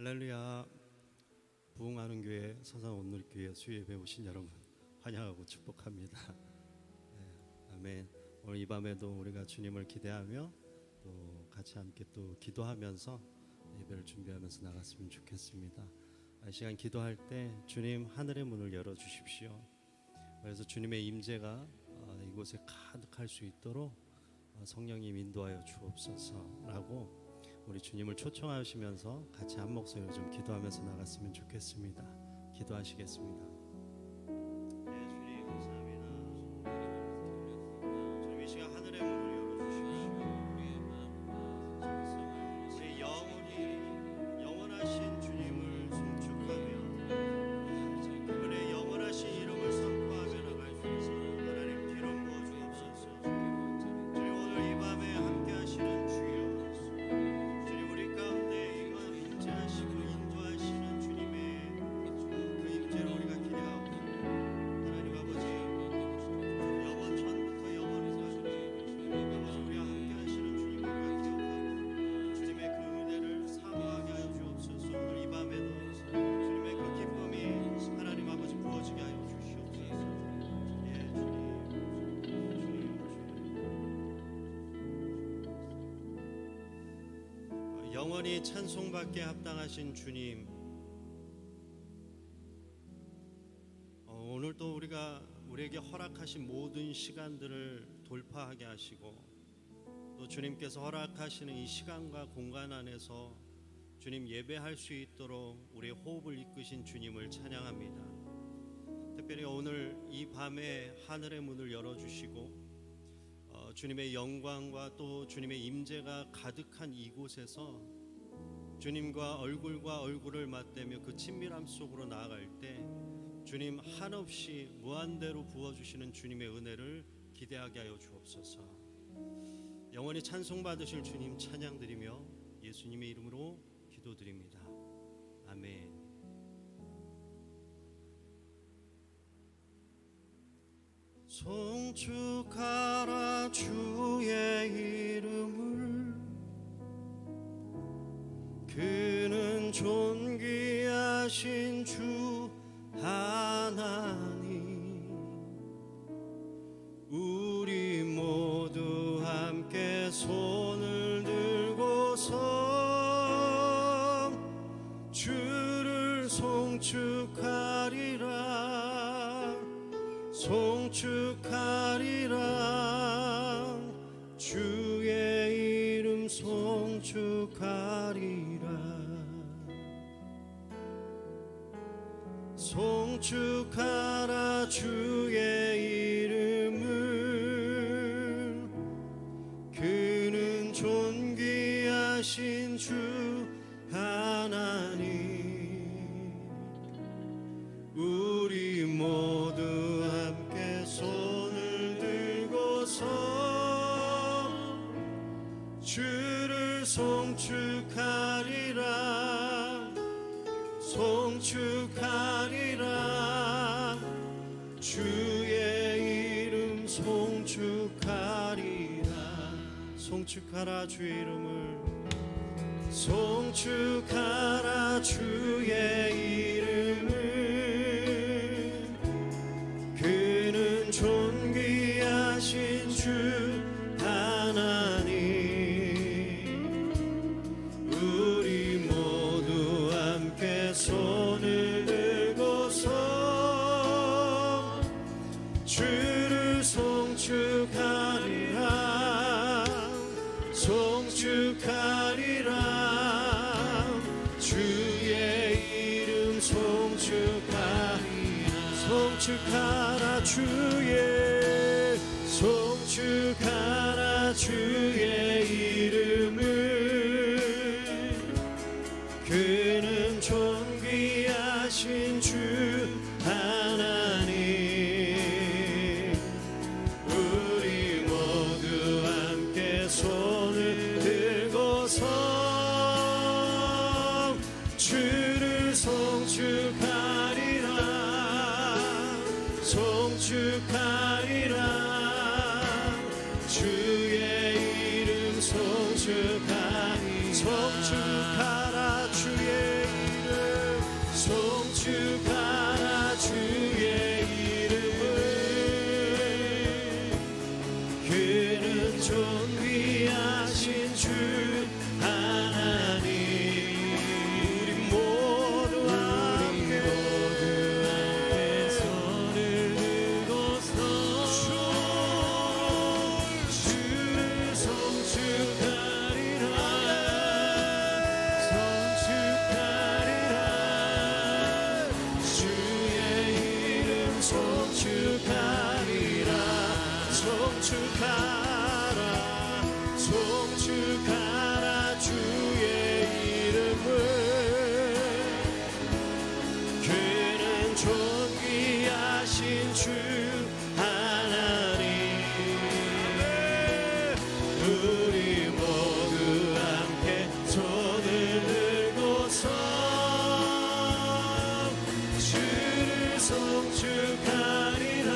할렐루야. 부흥하는 교회 서산온누리교회 수요예배 오신 여러분 환영하고 축복합니다. 네, 아멘. 오늘 이 밤에도 우리가 주님을 기대하며 또 같이 함께 또 기도하면서 예배를 준비하면서 나갔으면 좋겠습니다. 이 시간 기도할 때 주님 하늘의 문을 열어주십시오. 그래서 주님의 임재가 이곳에 가득할 수 있도록 성령님 인도하여 주옵소서라고 우리 주님을 초청하시면서 같이 한 목소리로 좀 기도하면서 나갔으면 좋겠습니다. 기도하시겠습니다. 네, 주님 감사합니다. 주님 이 시간 하늘의 문을 열어주십시오. 우리 영원히 영원하신 주님을 송축하며 그분의 영원하신 이름을 선포하며 나갈 수 있어 하나님 기름 부어 주옵소서. 주님 오늘 이 밤에 함께 하시는 주여 인도하시는 주님의 그 임재로 우리가 기대하고 하나님 아버지 영원 전부터 영원까지 아버지 우리와 함께 하시는 주님을 우리가 기억하고 주님의 그 은혜를 사모하게 하여 주옵소서. 오늘 이 밤에도 주님의 그 기쁨이 하나님 아버지 부어지게 하여 주시옵소서. 예 주님 영원히 찬송받게 합당하신 주님, 오늘도 우리에게 허락하신 모든 시간들을 돌파하게 하시고 또 주님께서 허락하시는 이 시간과 공간 안에서 주님 예배할 수 있도록 우리의 호흡을 이끄신 주님을 찬양합니다. 특별히 오늘 이 밤에 하늘의 문을 열어주시고 주님의 영광과 또 주님의 임재가 가득한 이곳에서 주님과 얼굴을 맞대며 그 친밀함 속으로 나아갈 때 주님 한없이 무한대로 부어주시는 주님의 은혜를 기대하게 하여 주옵소서. 영원히 찬송받으실 주님 찬양드리며 예수님의 이름으로 기도드립니다. 아멘. 송축하라 주의 이름을 그는 존귀하신 주 하나님 우리 모두 함께 손을 들고서 주를 송축하리라 주의 이름 송축하라 주의 이름을 그는 존귀하신 주 하나님 우리 모두 함께 손을 들고서 주를 송축하리라 주의 이름 송축하라 주의 이름을 송축하라 주의 이름을 그는 존귀하신 주 하나님 우리 모두 함께 손을 들고서 주를 송축하리라 주의 이름 송축하라 주의 이름을 그는 존귀하신 주 하나님 우리 모두 함께 손을 들고서 주를 송축하리라 주의 이름 송축하라 주의 존귀하신 주 하나님 우리 모두 함께 손을 들고서 주를 송축하리라 주의 이름 송축하리라 송축하라 주의 이름을 그는 존귀하신 주 하나님 우리 모두 함께 손을 들고서 주를 송축하리라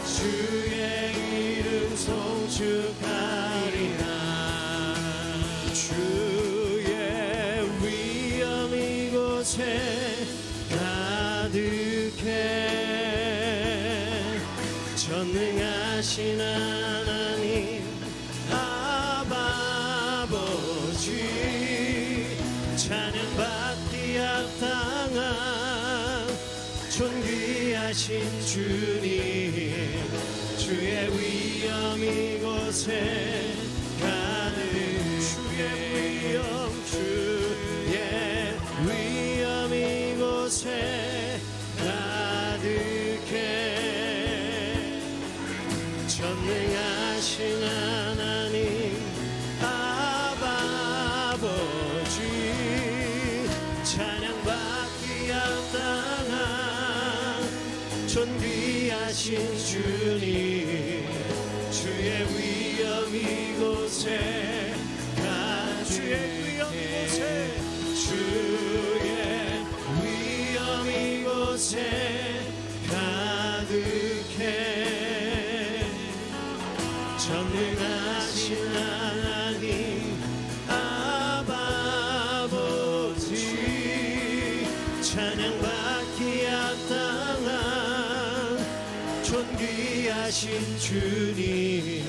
주의 이름 송축하리라 주의 위엄 이곳에 가득해 전능하신 하나님 아버지 찬양받기 합당한 존귀하신 주님 주의 위엄 이곳에 가득 주의 위엄 이곳에 가득해 전능하신 하나님 아버지 찬양받기 합당한 존귀하신 주님 주의 위엄 이곳에 주의 위엄 이곳에 가득해 전능하신 하나님 아버지 찬양받기 합당한 존귀하신 주님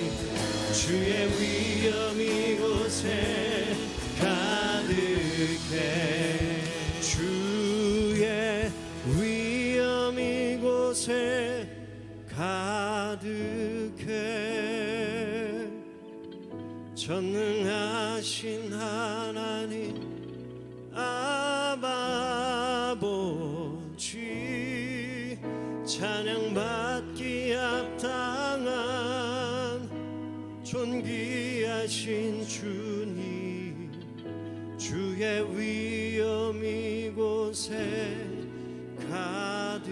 주의 위엄 이곳에 가득해 주의 위엄 이곳에 가득해 전능하신 하나님 아버지 찬양받기 합당한 존귀하신 주님 주의 위엄 이곳에 가득해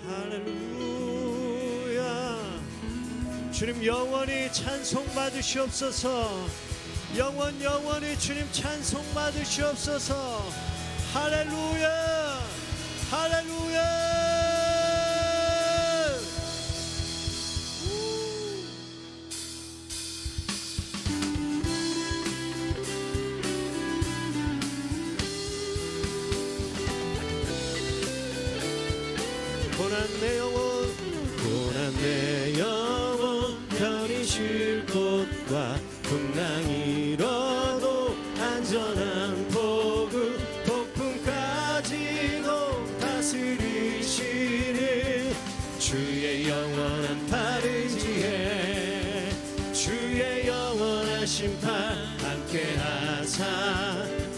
할렐루야 주님 영원히 찬송 받으시옵소서 영원히 주님 찬송 받으시옵소서 할렐루야 할렐루야 고난 내 영혼 편히 쉴 곳과 풍랑이 일어도 안전한 폭우 폭풍까지도 다스리시는 주의 영원한 팔 의지해 주의 영원한 심판 함께하사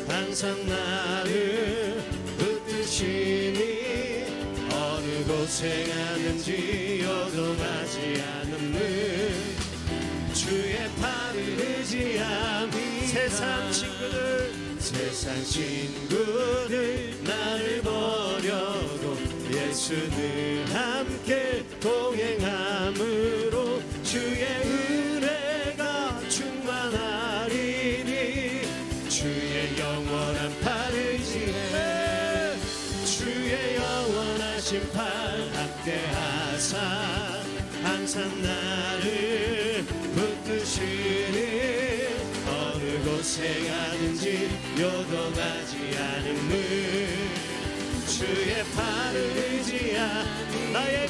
항상 나를 붙드시니 어느 곳에 가는지 요동하지 않는 주의 팔을 의지함이 세상 친구들 나를 버려도 예수는 함께 동행함으로 주의 은혜가 충만하리니 주의 영원한 팔을 의지해 주의 영원한 심판 함께하사 항상 나를 붙드시는 어느 곳에 가든지 요동하지 않음을 주의 팔을 의지하 나의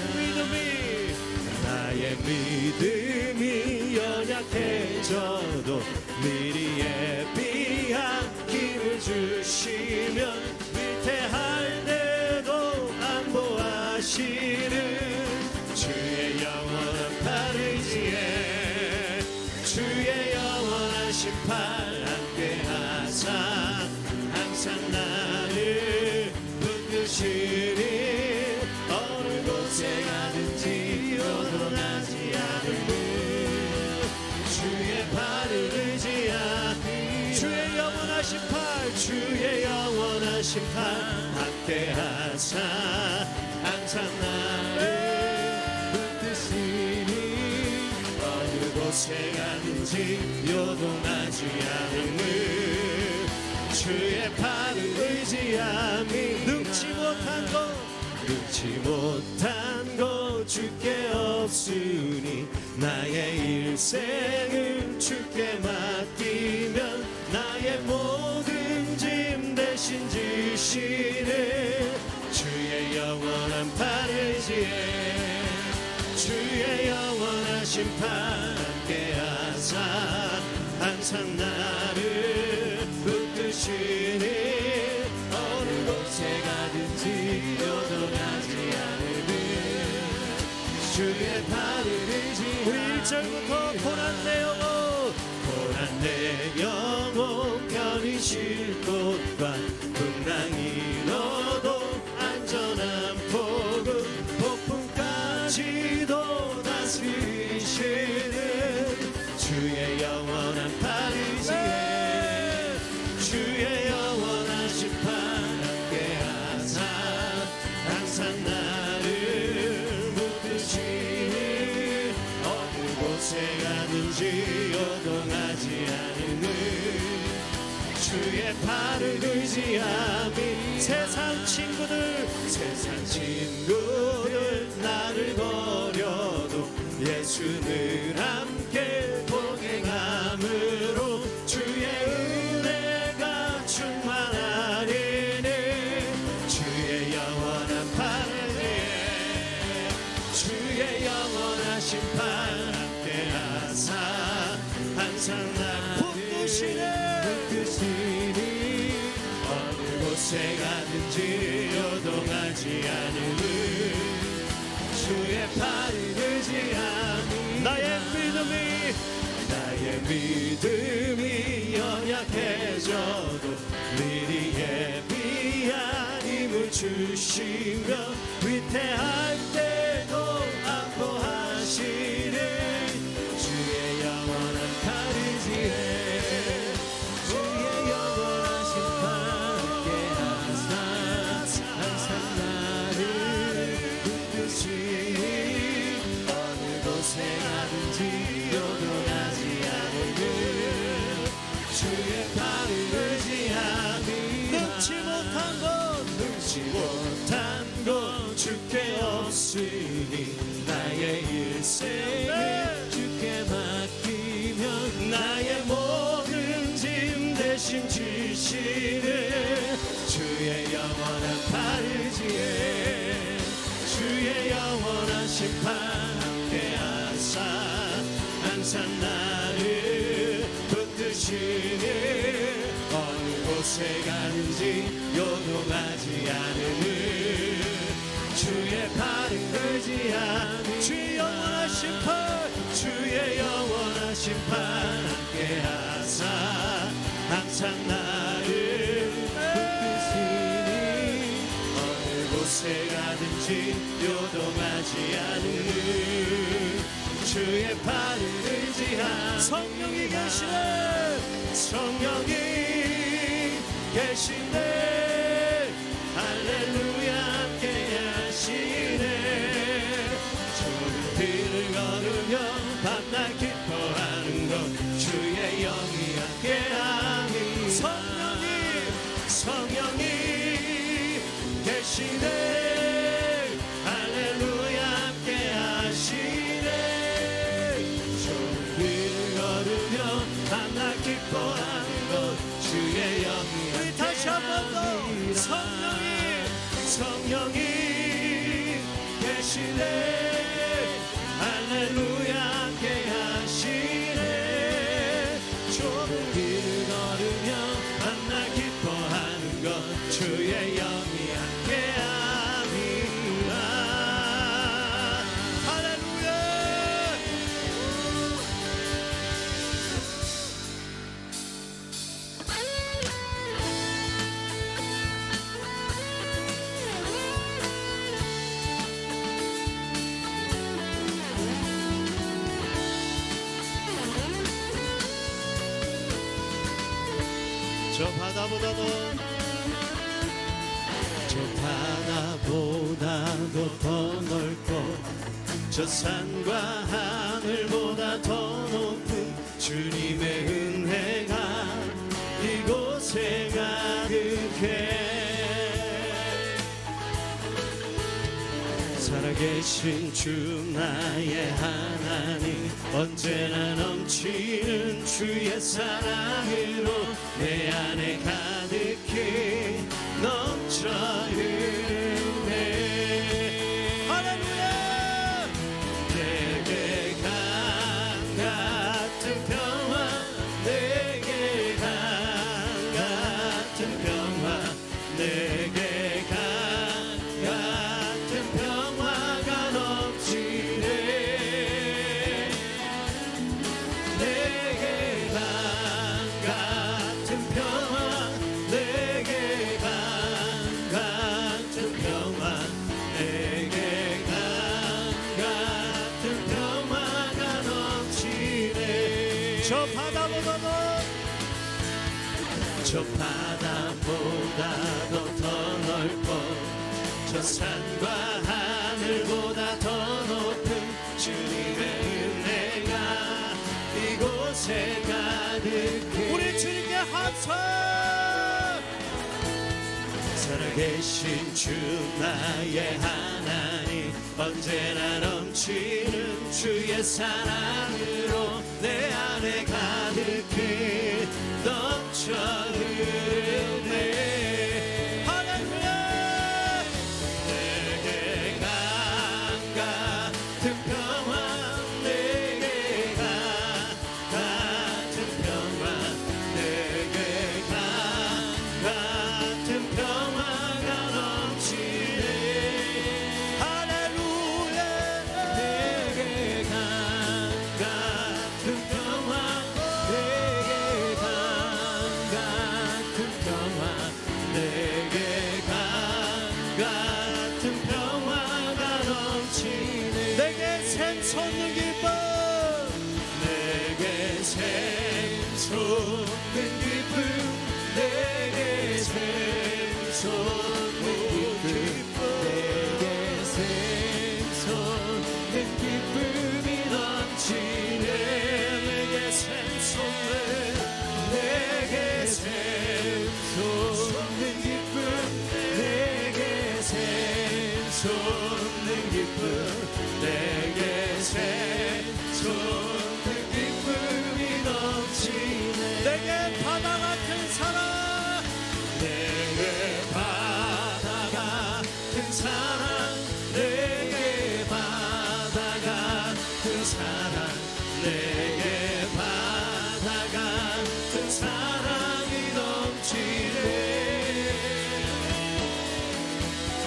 믿음이 연약해져도 미리 예비한 힘을 주시면 위태할 때도 안보하시는 주의 영원한 팔 의지해 주의 영원한 심판 함께하사 항상 나를 붙드시니 어느 곳에 가든지 요동하지 않으니 주의 팔을 의지하 주의 영원하신 팔 주의 영원한 심판 함께하사 항상 나를 붙드시니 어느 곳에 가든지 요동하지 않음을 주의 팔을 의지함이 능치 못한 것 주께 없으니 나의 일생을 주께 맡기면 나의 모든 짐 대신 지시는 주의 영원한 팔 의지해 주의 영원한 심판 함께하사 항상 나를 붙드시니 어느 곳에 가든지 요동하지 않으니 주의 팔을 의지하 우리 1절부터 고난 내 영혼 편히 쉴 곳과 풍랑이 일어도 안전한 폭우 폭풍까지도 다스리시는 주의 영원한 팔 의지해 주의 영원한 심판 함께하사 항상 나를 붙드시니 어느 곳에 가든지 요동하지 않으니 주의 팔을 의지함이 세상 친구들 나를 버려도 예수는 함께 동행함으로 주의 은혜가 충만하리니 주의 영원한 팔에 주의 영원한 심판 함께하사 항상 나를 붙드시니 어느 곳에 가든지 요동하지 않으니 주의 팔을 의지함이 나의 믿음이 연약해져도 미리 예비한 힘을 주시며 위태할 때도 안보하시는 주의 영원한 팔 의지해 주의 영원한 심판 함께하사 항상 나를 붙드시니 어느 곳에 가든지 요동하지 않으니 주의 팔을 의지함이 능치 못한 것 주께 없으니 나의 일생을 주께 맡기면 나의 모든 짐 대신 지시는 주의 영원한 팔 의지해 주의 영원한 심판 함께하사 항상 나를 붙드시니 어느 곳에 가든지 요동하지 않으니 주의 팔을 의지하니 주의 영원한 심판 주의 영원한 심판 함께하사 항상 나를 붙드시니 어느 곳에 가든지 요동하지 않으니 주의 팔을 의지하니 성령이 계시네 할렐루야 함께하시네 주를 걸으며 밤낮 기뻐하는 것 주의 영이 함께하니 성령이 계시네 할렐루야 함께하시네 주를 걸으며 밤낮 기뻐하는 것 주의 영이 우리 다시 한 번 더 성령이 계시네 할렐루야 함께하시네 좁은 길을 걸으며 만나 기뻐하는 것 주의 영이 함께함이라 할렐루야 저 바다보다도 더 넓고 저 산과 하늘보다 더 높은 주님의 은혜가 이곳에 가득해 살아계신 주 나의 하나님 언제나 넘치는 주의 사랑으로 내 안에 가득히 넘쳐 흐르네 할렐루야 내게 강 같은 평화 내게 강 같은 평화 내게 강 같은 평화가 넘치네 내게 강 같은 평화 내게 강 같은 평화 내게 강 같은 평화가 넘치네 저 바다보다도 더 넓고 저 산과 하늘보다 더 높은 주님의 은혜가 이곳에 가득해 우리 주님께 합성 살아계신 주 나의 하나님 언제나 넘치는 주의 사랑으로 내 안에 가득히 넘쳐 흐르네 할렐루야 내게 강 같은 평화 내게 강 같은 평화 내게 강 같은 평화가 넘치네 할렐루야 내게 강 같은 평화 내게 강 같은 평화 내게 강 같은 평화가 넘치네 내게 샘솟는 기쁨 내게 샘솟는 기쁨 내게 샘솟는 기쁨 내게 샘솟는 기쁨이 넘치네 내게 샘솟는 내게 샘솟는 기쁨 내게 샘솟는 기쁨 내게 샘솟는 기쁨이 넘치네 내게 바다 같은 사랑 내게 바다 같은 사랑 내게 바다 같은 사랑 내게 바다 같은 사랑이 넘치네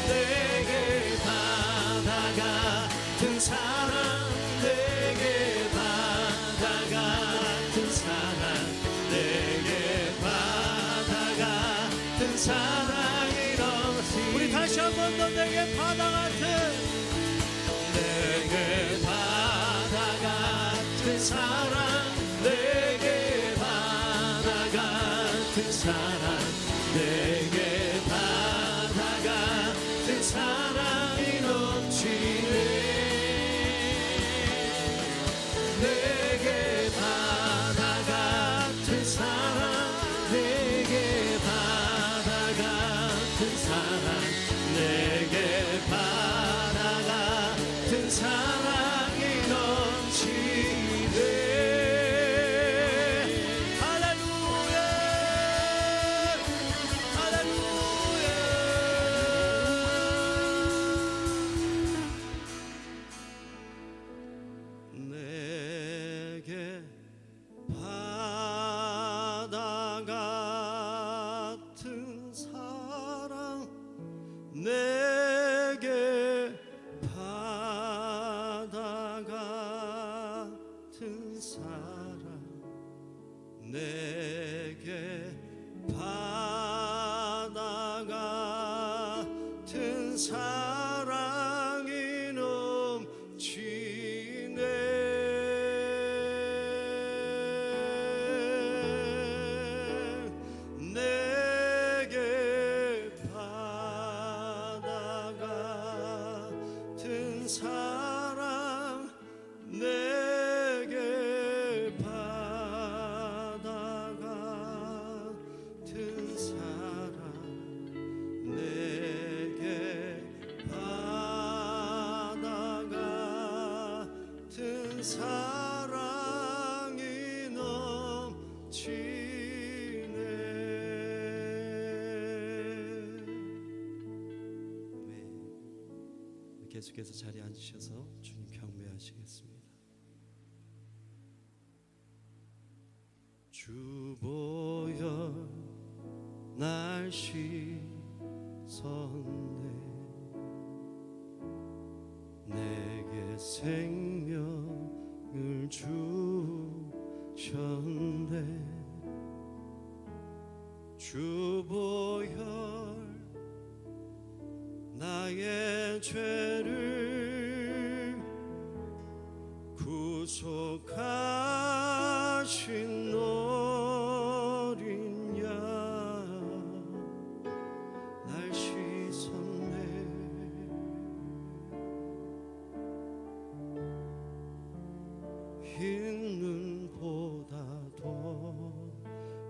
내게 바다 같은 사랑 내게 바다 같은 사랑 내게 바다 같은 사랑이 넘치네 우리 다시 한 번 더 내게 바다 같은 내게 바다 같은 사랑 내게 바다 같은 사랑 내게 바다 같은 사랑이 넘치네 내게 바다 같은 사랑 내게 바다 같은 사랑 내게 바다 같은 사랑이 넘치네 할렐루야 할렐루야 내게 바다 같은 사랑, 내게 바다 같은 사랑이 넘치네. 내게 바다 같은 사랑, 내게 바다 같은 사랑, 내게 바다 같은 사랑이 넘치네. 네. 계속해서 자리에 앉으셔서 주님 경배하시겠습니다. 주보여 날씨 섰네, 내게 생명을 주셨네. 주보혈 나의 죄를 구속하신 어린 양, 날 씻었네. 흰 눈보다 더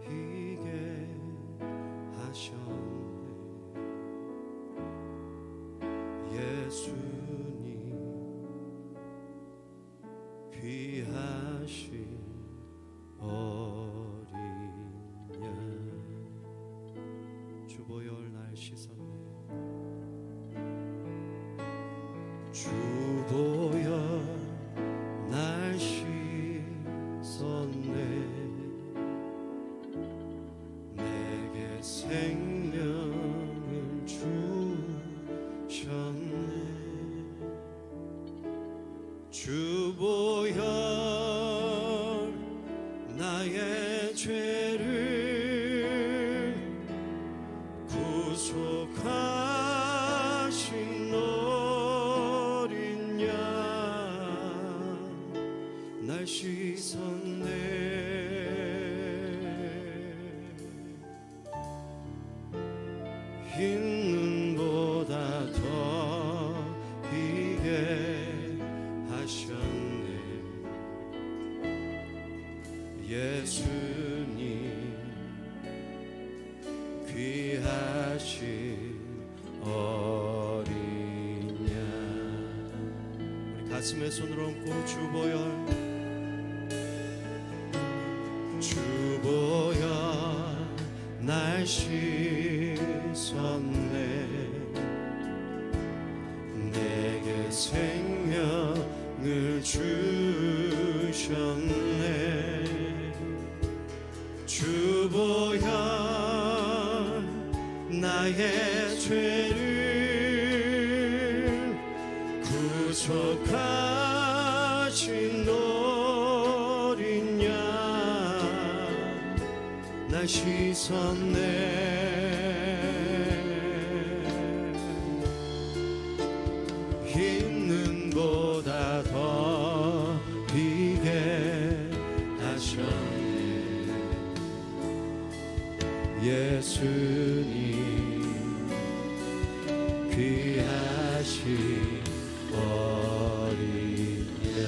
희게 하셨네. 예수님 귀하신 어린 양, 주보혈 날 씻었네. 주보혈 날 씻었네, 내게 생명을 주셨네. 주보혈 나의 죄를 구속하신 어린 양, 날 씻었네. 흰 눈보다 더 희게 하셨네. 예수님 귀하신 어린 양, 우리 가슴에 손을 얹고 주보혈, 주보혈 날 씻었네, 내게 생명을 주셨네. 주보혈 나의 죄를 구속하신 어린 양, 날 씻었네. 흰 눈보다 더 희게 하셨네. 예수님 귀하신 어린 양.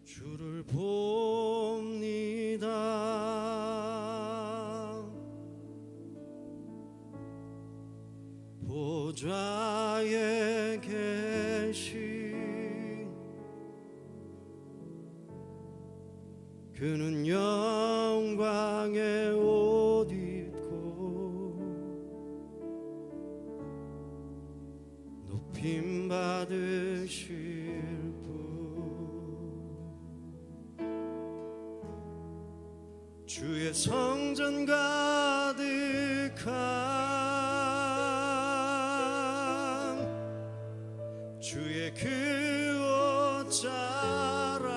주를 봅니다. 보좌에 계신 그는 영광의 옷 입고 높임 받으실 분 주의 성전 가득한 주의 그 옷자락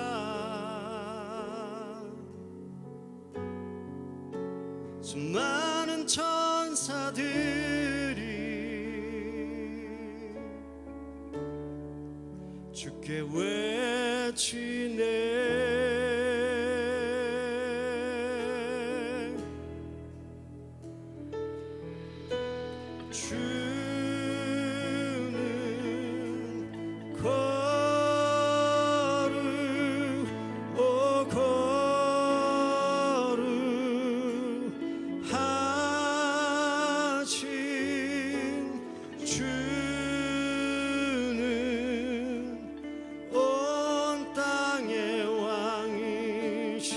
수많은 천사들이 주께 외치네 주는 거룩하신 주는 온 땅의 왕이시라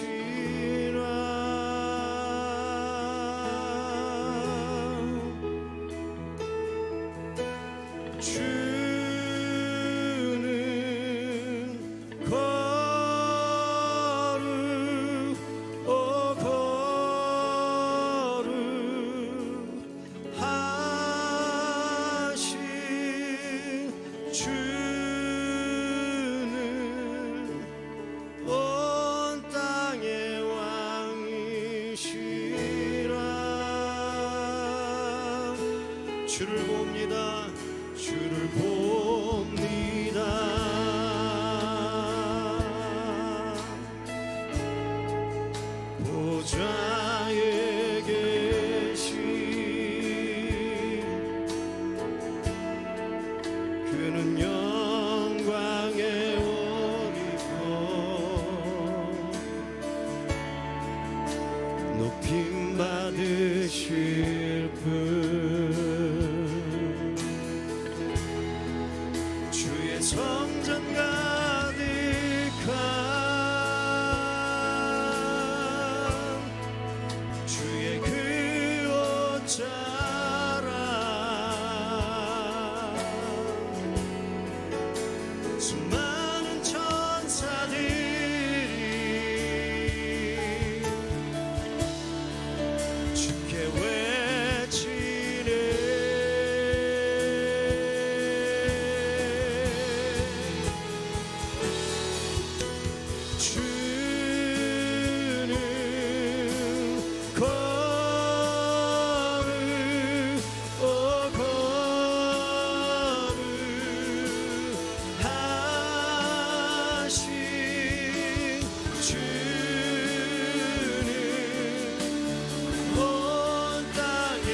주는 거룩하신 주는 온 땅의 왕이시라 주를 봅니다 주를 봅니다 보좌에 계신 그는 영광의 옷 입고 높임 받으실 분 주의 성전 가득한 주의 그 옷자락 수많은 천사들이 주께 외치네 주는 거룩하신 주는 온 땅의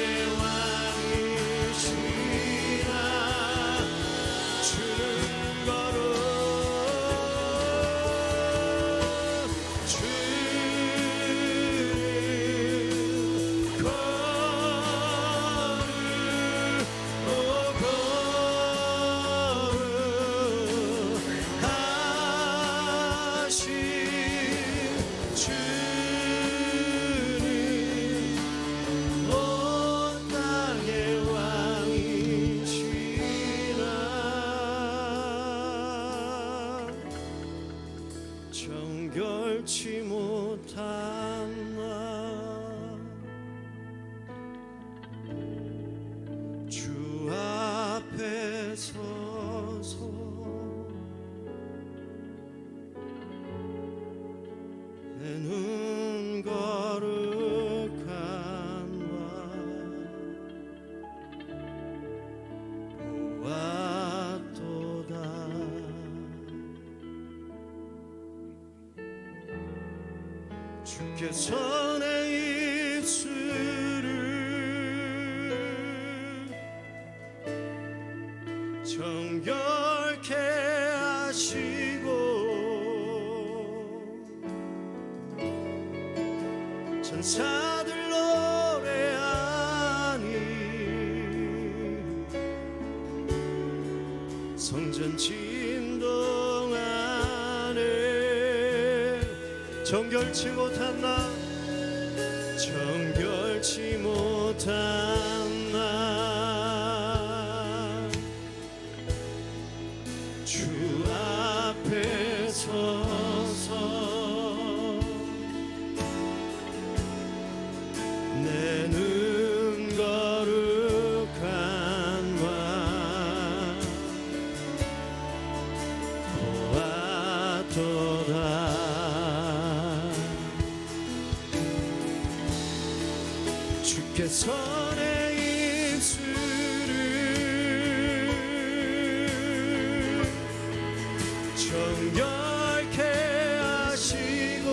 왕이시라 주는 거룩 정결치 못한 주 앞에 서서 내 눈 거룩한 와 보았도다 주께서 내 입술을 정결케 하시고 천사들 노래하니 성전 진동하네 정결치 못한 나 정결치 못한 나 주 앞에 서서 내 눈 거룩한 마 보았도다. 주께서 내 입술을 정결케 하시고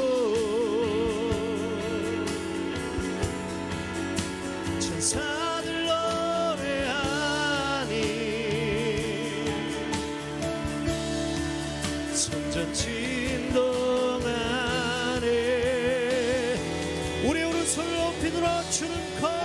천사들 노래하니 성전 진동하네. 우리 오른손을 높이 들어 주는 거룩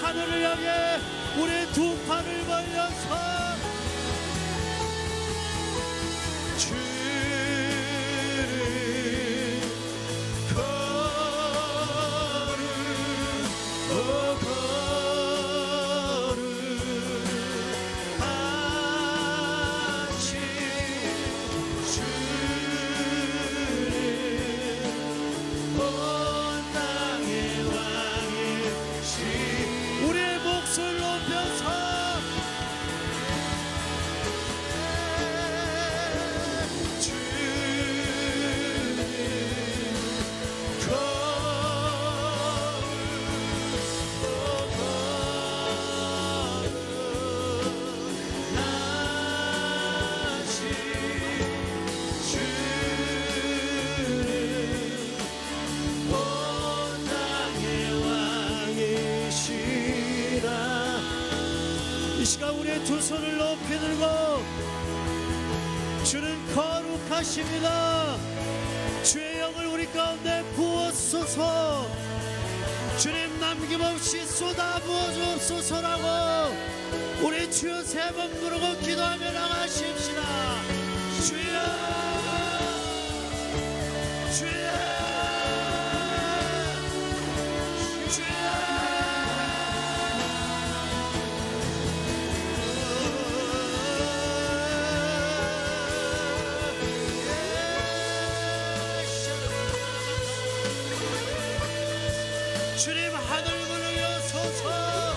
하늘을 향해 우리 두 팔을 벌려서 주를 거룩하신 주를 온 땅의 왕이신 우리의 목소리를 높여서 이 시간 우리의 두 손을 높이 들고 주는 거룩하십니다. 주의 영을 우리 가운데 부어소서. 주님 남김없이 쏟아부어 주옵소서라고 우리 주여 세 번 부르고 기도하며 나가십시다. 주여 주여 주여 주님 하늘 문을 여소서.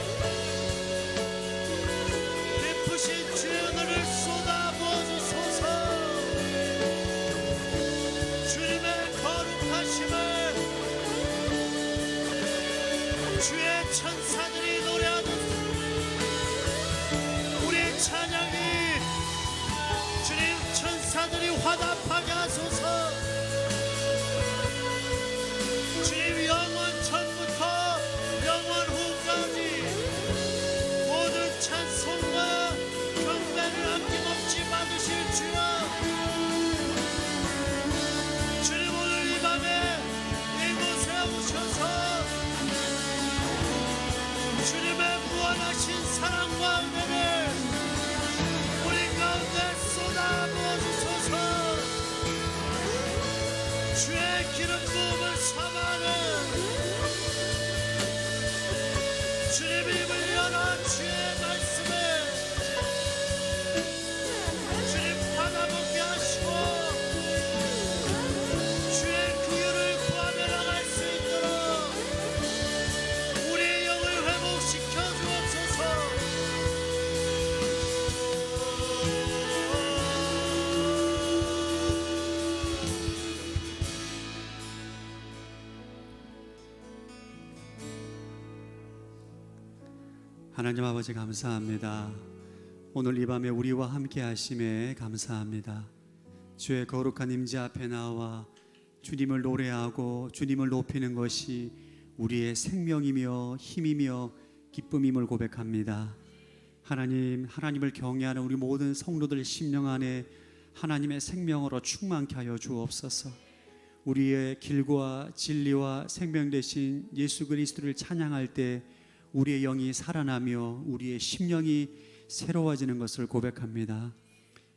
깊으신 주의 은혜를 쏟아부어주소서. 주님의 거룩하심을 주의 천사들이 노래하는 우리의 찬양이 주님 천사들이 화답하게 하소서. 주님 영원 전부터 영원 후까지 모든 찬송과 경배를 아낌없이 받으실 주여. 주님 오늘 이 밤에 이곳에 오셔서 주님의 무한하신 사랑과 은혜를 우리 가운데 쏟아부어 주소서. 주의 기름 부음을 삼아는 주님 입을 열어 주의 말씀을 주님 받아먹게 하시고 주의 구유를 구하며 나갈 수 있도록 우리의 영을 회복시켜 주옵소서. 하나님 아버지 감사합니다. 오늘 이 밤에 우리와 함께 하심에 감사합니다. 주의 거룩한 임재 앞에 나와 주님을 노래하고 주님을 높이는 것이 우리의 생명이며 힘이며 기쁨임을 고백합니다. 하나님을 경외하는 우리 모든 성도들 심령 안에 하나님의 생명으로 충만케 하여 주옵소서. 우리의 길과 진리와 생명 되신 예수 그리스도를 찬양할 때 우리의 영이 살아나며 우리의 심령이 새로워지는 것을 고백합니다.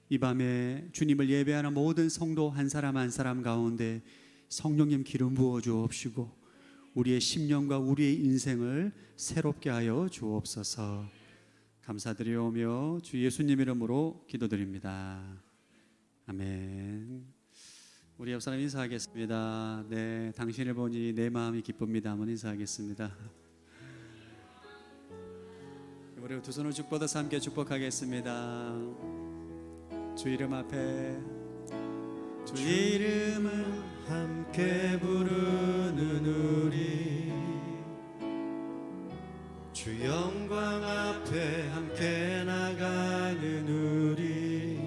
이 밤에 주님을 예배하는 모든 성도 한 사람 한 사람 가운데 성령님 기름 부어 주옵시고 우리의 심령과 우리의 인생을 새롭게 하여 주옵소서. 감사드리오며 주 예수님 이름으로 기도드립니다. 아멘. 우리 옆 사람 인사하겠습니다. 네, 당신을 보니 내 마음이 기쁩니다. 한번 인사하겠습니다. 우리 두 손을 쭉 뻗어서 함께 축복하겠습니다. 주 이름 앞에 주 이름을 함께 부르는 우리 주 영광 앞에 함께 나가는 우리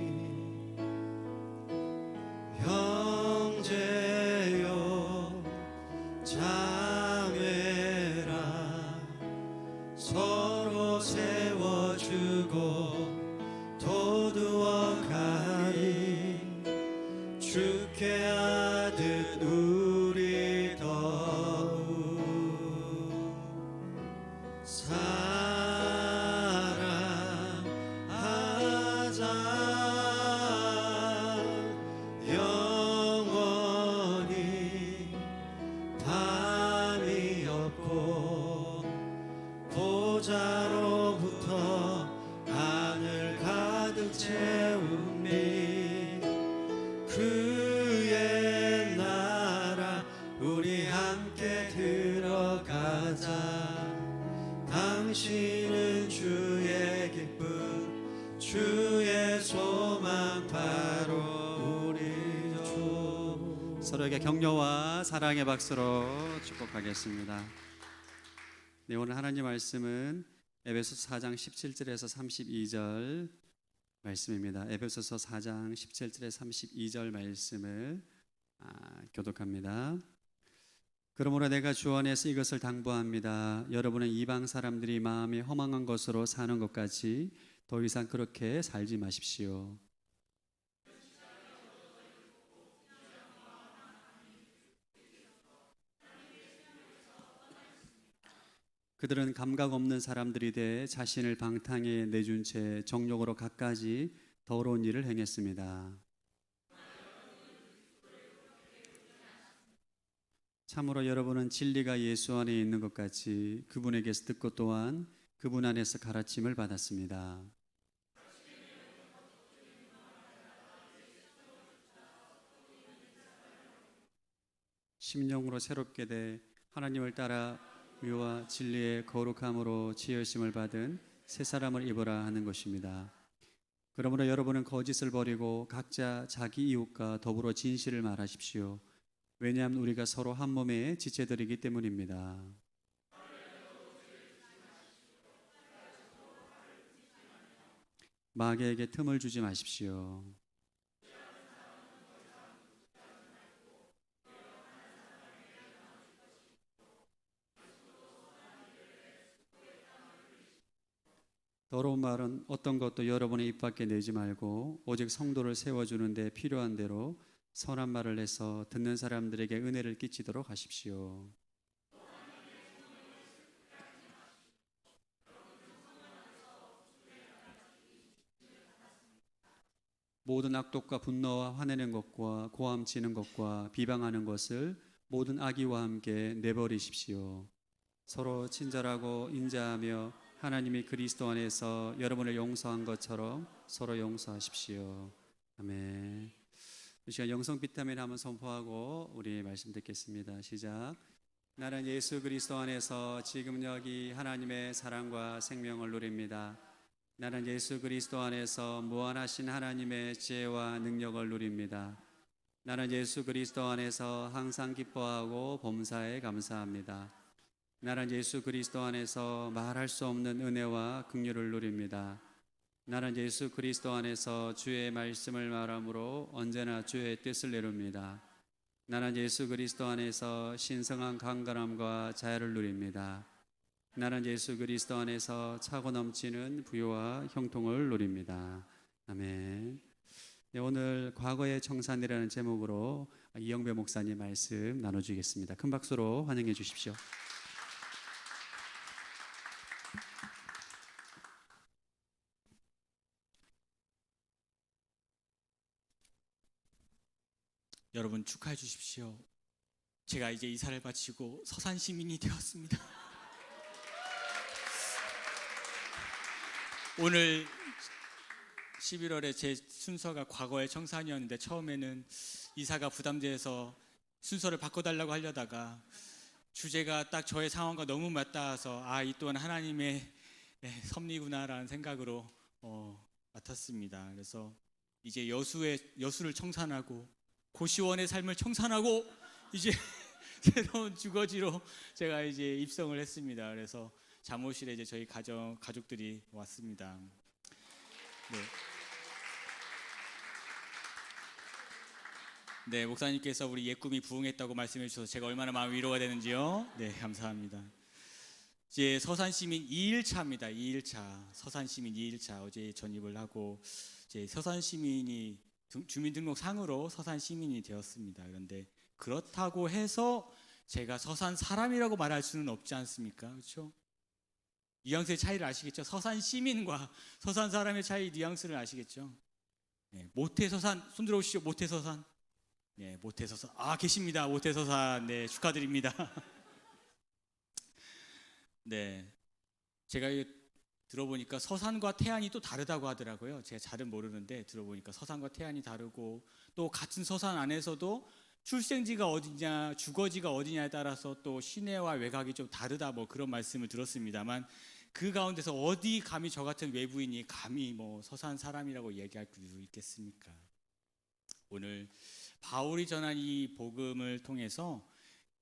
형제여 자매라 서로 세워주고 도두어 가리 주께 하듯 우리 더욱 사랑하자 영원히 밤이 없고 보좌로부터 하늘 가득 채운 미 그의 나라 우리 함께 들어가자. 당신은 주의 기쁨 주의 소망 바로 우리 주. 서로에게 격려와 사랑의 박수로 축복하겠습니다. 네, 오늘 하나님 말씀은 에베소서 4장 17절에서 32절 말씀입니다. 에베소서 4장 17절에서 32절 말씀을 교독합니다. 그러므로 내가 주 안에서 이것을 당부합니다. 여러분은 이방 사람들이 마음이 허망한 것으로 사는 것까지 더 이상 그렇게 살지 마십시오. 그들은 감각 없는 사람들이 돼 자신을 방탕에 내준 채 정욕으로 갖가지 더러운 일을 행했습니다. 참으로 여러분은 진리가 예수 안에 있는 것 같이 그분에게서 듣고 또한 그분 안에서 가르침을 받았습니다. 심령으로 새롭게 돼 하나님을 따라 의와 진리의 거룩함으로 지으심을 받은 새 사람을 입어라 하는 것입니다. 그러므로 여러분은 거짓을 버리고 각자 자기 이웃과 더불어 진실을 말하십시오. 왜냐하면 우리가 서로 한 몸의 지체들이기 때문입니다. 마귀에게 틈을 주지 마십시오. 더러운 말은 어떤 것도 여러분의 입 밖에 내지 말고 오직 성도를 세워주는 데 필요한 대로 선한 말을 해서 듣는 사람들에게 은혜를 끼치도록 하십시오. 모든 악독과 분노와 화내는 것과 고함치는 것과 비방하는 것을 모든 악의와 함께 내버리십시오. 서로 친절하고 인자하며 하나님이 그리스도 안에서 여러분을 용서한 것처럼 서로 용서하십시오. 아멘. 이 시간 영성 비타민 한번 선포하고 우리 말씀 듣겠습니다. 시작. 나는 예수 그리스도 안에서 지금 여기 하나님의 사랑과 생명을 누립니다. 나는 예수 그리스도 안에서 무한하신 하나님의 지혜와 능력을 누립니다. 나는 예수 그리스도 안에서 항상 기뻐하고 범사에 감사합니다. 나는 예수 그리스도 안에서 말할 수 없는 은혜와 긍휼을 누립니다. 나는 예수 그리스도 안에서 주의 말씀을 말함으로 언제나 주의 뜻을 이룹니다. 나는 예수 그리스도 안에서 신성한 강건함과 자유를 누립니다. 나는 예수 그리스도 안에서 차고 넘치는 부요와 형통을 누립니다. 아멘. 네, 오늘 과거의 청산이라는 제목으로 이영배 목사님 말씀 나눠주겠습니다. 큰 박수로 환영해 주십시오. 여러분 축하해 주십시오. 제가 이제 이사를 마치고 서산 시민이 되었습니다. 오늘 11월에 제 순서가 과거의 청산이었는데 처음에는 이사가 부담돼서 순서를 바꿔달라고 하려다가 주제가 딱 저의 상황과 너무 맞닿아서 이 또한 하나님의 섭리구나라는 생각으로 맡았습니다. 그래서 이제 여수를 청산하고 고시원의 삶을 청산하고 이제 새로운 주거지로 제가 이제 입성을 했습니다. 그래서 잠옷실에 이제 저희 가족들이 왔습니다. 네, 목사님께서 우리 옛 꿈이 부응했다고 말씀해 주셔서 제가 얼마나 마음 위로가 되는지요. 네, 감사합니다. 이제 서산시민 2일차입니다. 2일차 서산시민 2일차 어제 전입을 하고 이제 서산시민이 주민등록상으로 서산시민이 되었습니다. 그런데 그렇다고 해서 제가 서산 사람이라고 말할 수는 없지 않습니까? 그렇죠? 뉘앙스의 차이를 아시겠죠? 서산 시민과 서산 사람의 차이 뉘앙스를 아시겠죠? 네, 모태서산 손 들어오시죠. 모태서산. 네, 모태서산. 계십니다. 모태서산. 네, 축하드립니다. 네, 제가 들어보니까 서산과 태안이 또 다르다고 하더라고요. 제가 잘은 모르는데 들어보니까 서산과 태안이 다르고 또 같은 서산 안에서도 출생지가 어디냐, 주거지가 어디냐에 따라서 또 시내와 외곽이 좀 다르다 뭐 그런 말씀을 들었습니다만 그 가운데서 어디 감히 저 같은 외부인이 감히 뭐 서산 사람이라고 얘기할 수 있겠습니까? 오늘 바울이 전한 이 복음을 통해서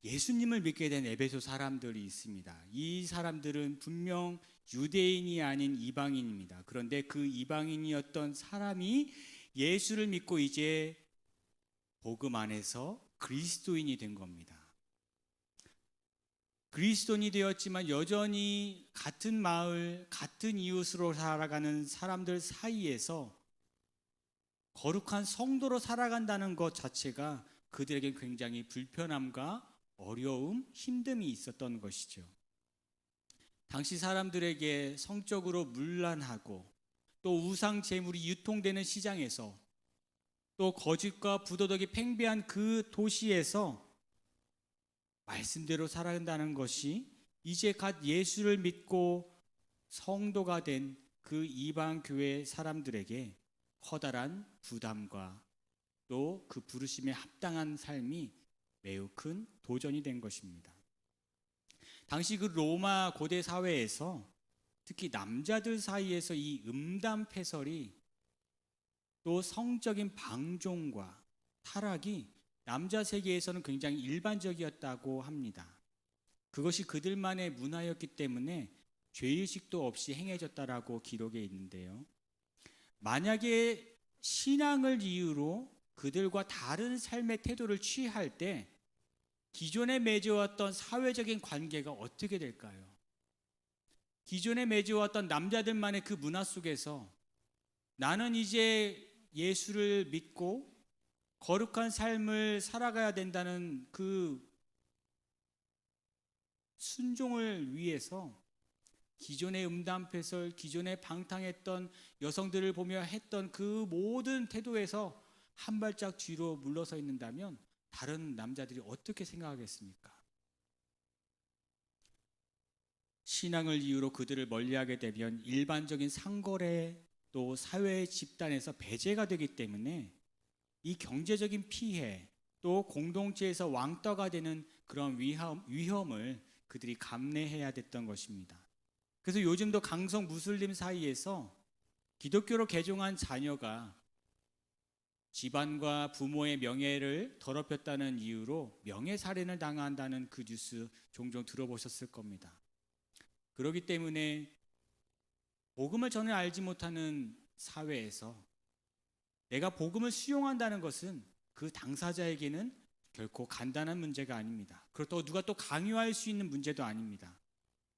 예수님을 믿게 된 에베소 사람들이 있습니다. 이 사람들은 분명 유대인이 아닌 이방인입니다. 그런데 그 이방인이었던 사람이 예수를 믿고 이제 복음 안에서 그리스도인이 된 겁니다. 그리스도인이 되었지만 여전히 같은 마을, 같은 이웃으로 살아가는 사람들 사이에서 거룩한 성도로 살아간다는 것 자체가 그들에게 굉장히 불편함과 어려움, 힘듦이 있었던 것이죠. 당시 사람들에게 성적으로 문란하고 또 우상 제물이 유통되는 시장에서 또 거짓과 부도덕이 팽배한 그 도시에서 말씀대로 살아간다는 것이 이제 갓 예수를 믿고 성도가 된 그 이방 교회 사람들에게 커다란 부담과 또 그 부르심에 합당한 삶이 매우 큰 도전이 된 것입니다. 당시 그 로마 고대 사회에서 특히 남자들 사이에서 이 음담패설이 또 성적인 방종과 타락이 남자 세계에서는 굉장히 일반적이었다고 합니다. 그것이 그들만의 문화였기 때문에 죄의식도 없이 행해졌다라고 기록에 있는데요. 만약에 신앙을 이유로 그들과 다른 삶의 태도를 취할 때 기존에 맺어왔던 사회적인 관계가 어떻게 될까요? 기존에 맺어왔던 남자들만의 그 문화 속에서 나는 이제 예수를 믿고 거룩한 삶을 살아가야 된다는 그 순종을 위해서 기존의 음담패설, 기존에 방탕했던 여성들을 보며 했던 그 모든 태도에서 한 발짝 뒤로 물러서 있는다면 다른 남자들이 어떻게 생각하겠습니까? 신앙을 이유로 그들을 멀리하게 되면 일반적인 상거래 또 사회 집단에서 배제가 되기 때문에 이 경제적인 피해 또 공동체에서 왕따가 되는 그런 위험을 그들이 감내해야 됐던 것입니다. 그래서 요즘도 강성 무슬림 사이에서 기독교로 개종한 자녀가 집안과 부모의 명예를 더럽혔다는 이유로 명예살인을 당한다는 그 뉴스 종종 들어보셨을 겁니다. 그렇기 때문에 복음을 전혀 알지 못하는 사회에서 내가 복음을 수용한다는 것은 그 당사자에게는 결코 간단한 문제가 아닙니다. 그렇다고 누가 또 강요할 수 있는 문제도 아닙니다.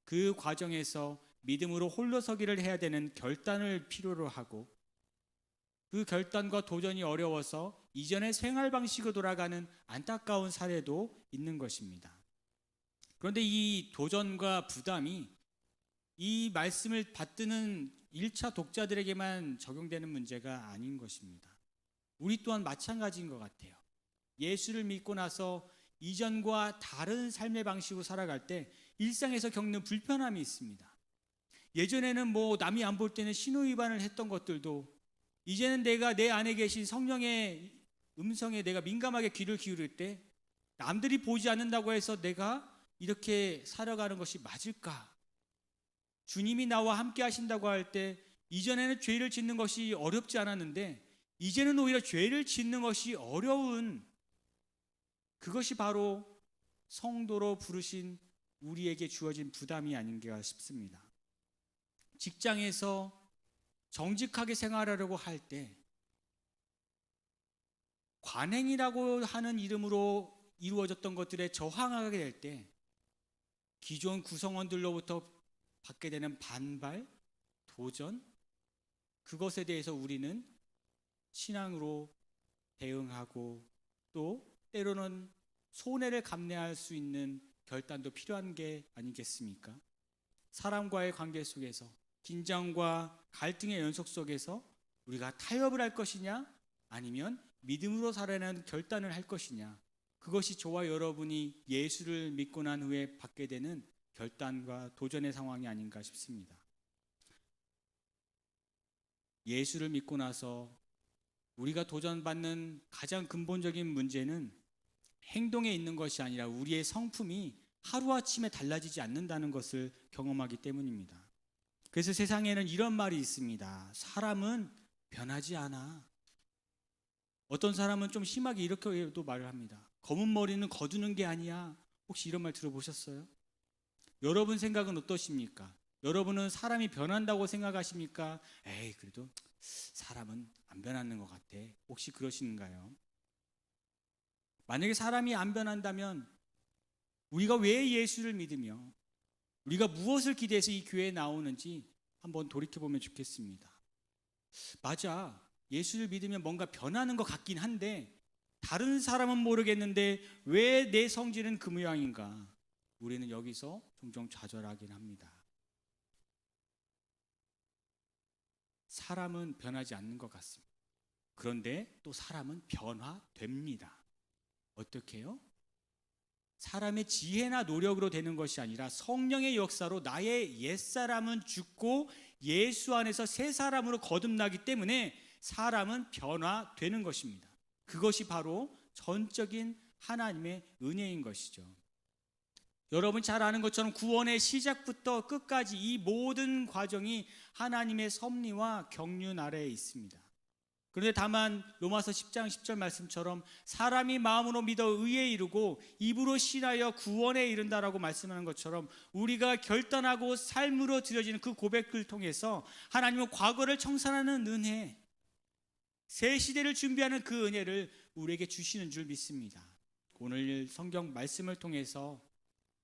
그 과정에서 믿음으로 홀로 서기를 해야 되는 결단을 필요로 하고, 그 결단과 도전이 어려워서 이전의 생활 방식으로 돌아가는 안타까운 사례도 있는 것입니다. 그런데 이 도전과 부담이 이 말씀을 받드는 1차 독자들에게만 적용되는 문제가 아닌 것입니다. 우리 또한 마찬가지인 것 같아요. 예수를 믿고 나서 이전과 다른 삶의 방식으로 살아갈 때 일상에서 겪는 불편함이 있습니다. 예전에는 남이 안 볼 때는 신호 위반을 했던 것들도 이제는 내가 내 안에 계신 성령의 음성에 내가 민감하게 귀를 기울일 때 남들이 보지 않는다고 해서 내가 이렇게 살아가는 것이 맞을까? 주님이 나와 함께 하신다고 할 때 이전에는 죄를 짓는 것이 어렵지 않았는데 이제는 오히려 죄를 짓는 것이 어려운, 그것이 바로 성도로 부르신 우리에게 주어진 부담이 아닌가 싶습니다. 직장에서 정직하게 생활하려고 할 때 관행이라고 하는 이름으로 이루어졌던 것들에 저항하게 될 때 기존 구성원들로부터 받게 되는 반발, 도전, 그것에 대해서 우리는 신앙으로 대응하고 또 때로는 손해를 감내할 수 있는 결단도 필요한 게 아니겠습니까? 사람과의 관계 속에서 긴장과 갈등의 연속 속에서 우리가 타협을 할 것이냐 아니면 믿음으로 살아내는 결단을 할 것이냐, 그것이 저와 여러분이 예수를 믿고 난 후에 받게 되는 결단과 도전의 상황이 아닌가 싶습니다. 예수를 믿고 나서 우리가 도전받는 가장 근본적인 문제는 행동에 있는 것이 아니라 우리의 성품이 하루아침에 달라지지 않는다는 것을 경험하기 때문입니다. 그래서 세상에는 이런 말이 있습니다. 사람은 변하지 않아. 어떤 사람은 좀 심하게 이렇게도 말을 합니다. 검은 머리는 거두는 게 아니야. 혹시 이런 말 들어보셨어요? 여러분 생각은 어떠십니까? 여러분은 사람이 변한다고 생각하십니까? 에이, 그래도 사람은 안 변하는 것 같아. 혹시 그러시는가요? 만약에 사람이 안 변한다면 우리가 왜 예수를 믿으며 우리가 무엇을 기대해서 이 교회에 나오는지 한번 돌이켜보면 좋겠습니다. 맞아, 예수를 믿으면 뭔가 변하는 것 같긴 한데 다른 사람은 모르겠는데 왜 내 성질은 그 모양인가? 우리는 여기서 종종 좌절하긴 합니다. 사람은 변하지 않는 것 같습니다. 그런데 또 사람은 변화됩니다. 어떻게 해요? 사람의 지혜나 노력으로 되는 것이 아니라 성령의 역사로 나의 옛사람은 죽고 예수 안에서 새 사람으로 거듭나기 때문에 사람은 변화되는 것입니다. 그것이 바로 전적인 하나님의 은혜인 것이죠. 여러분 잘 아는 것처럼 구원의 시작부터 끝까지 이 모든 과정이 하나님의 섭리와 경륜 아래에 있습니다. 그런데 다만 로마서 10장 10절 말씀처럼 사람이 마음으로 믿어 의에 이르고 입으로 신하여 구원에 이른다라고 말씀하는 것처럼 우리가 결단하고 삶으로 드려지는 그 고백을 통해서 하나님은 과거를 청산하는 은혜, 새 시대를 준비하는 그 은혜를 우리에게 주시는 줄 믿습니다. 오늘 성경 말씀을 통해서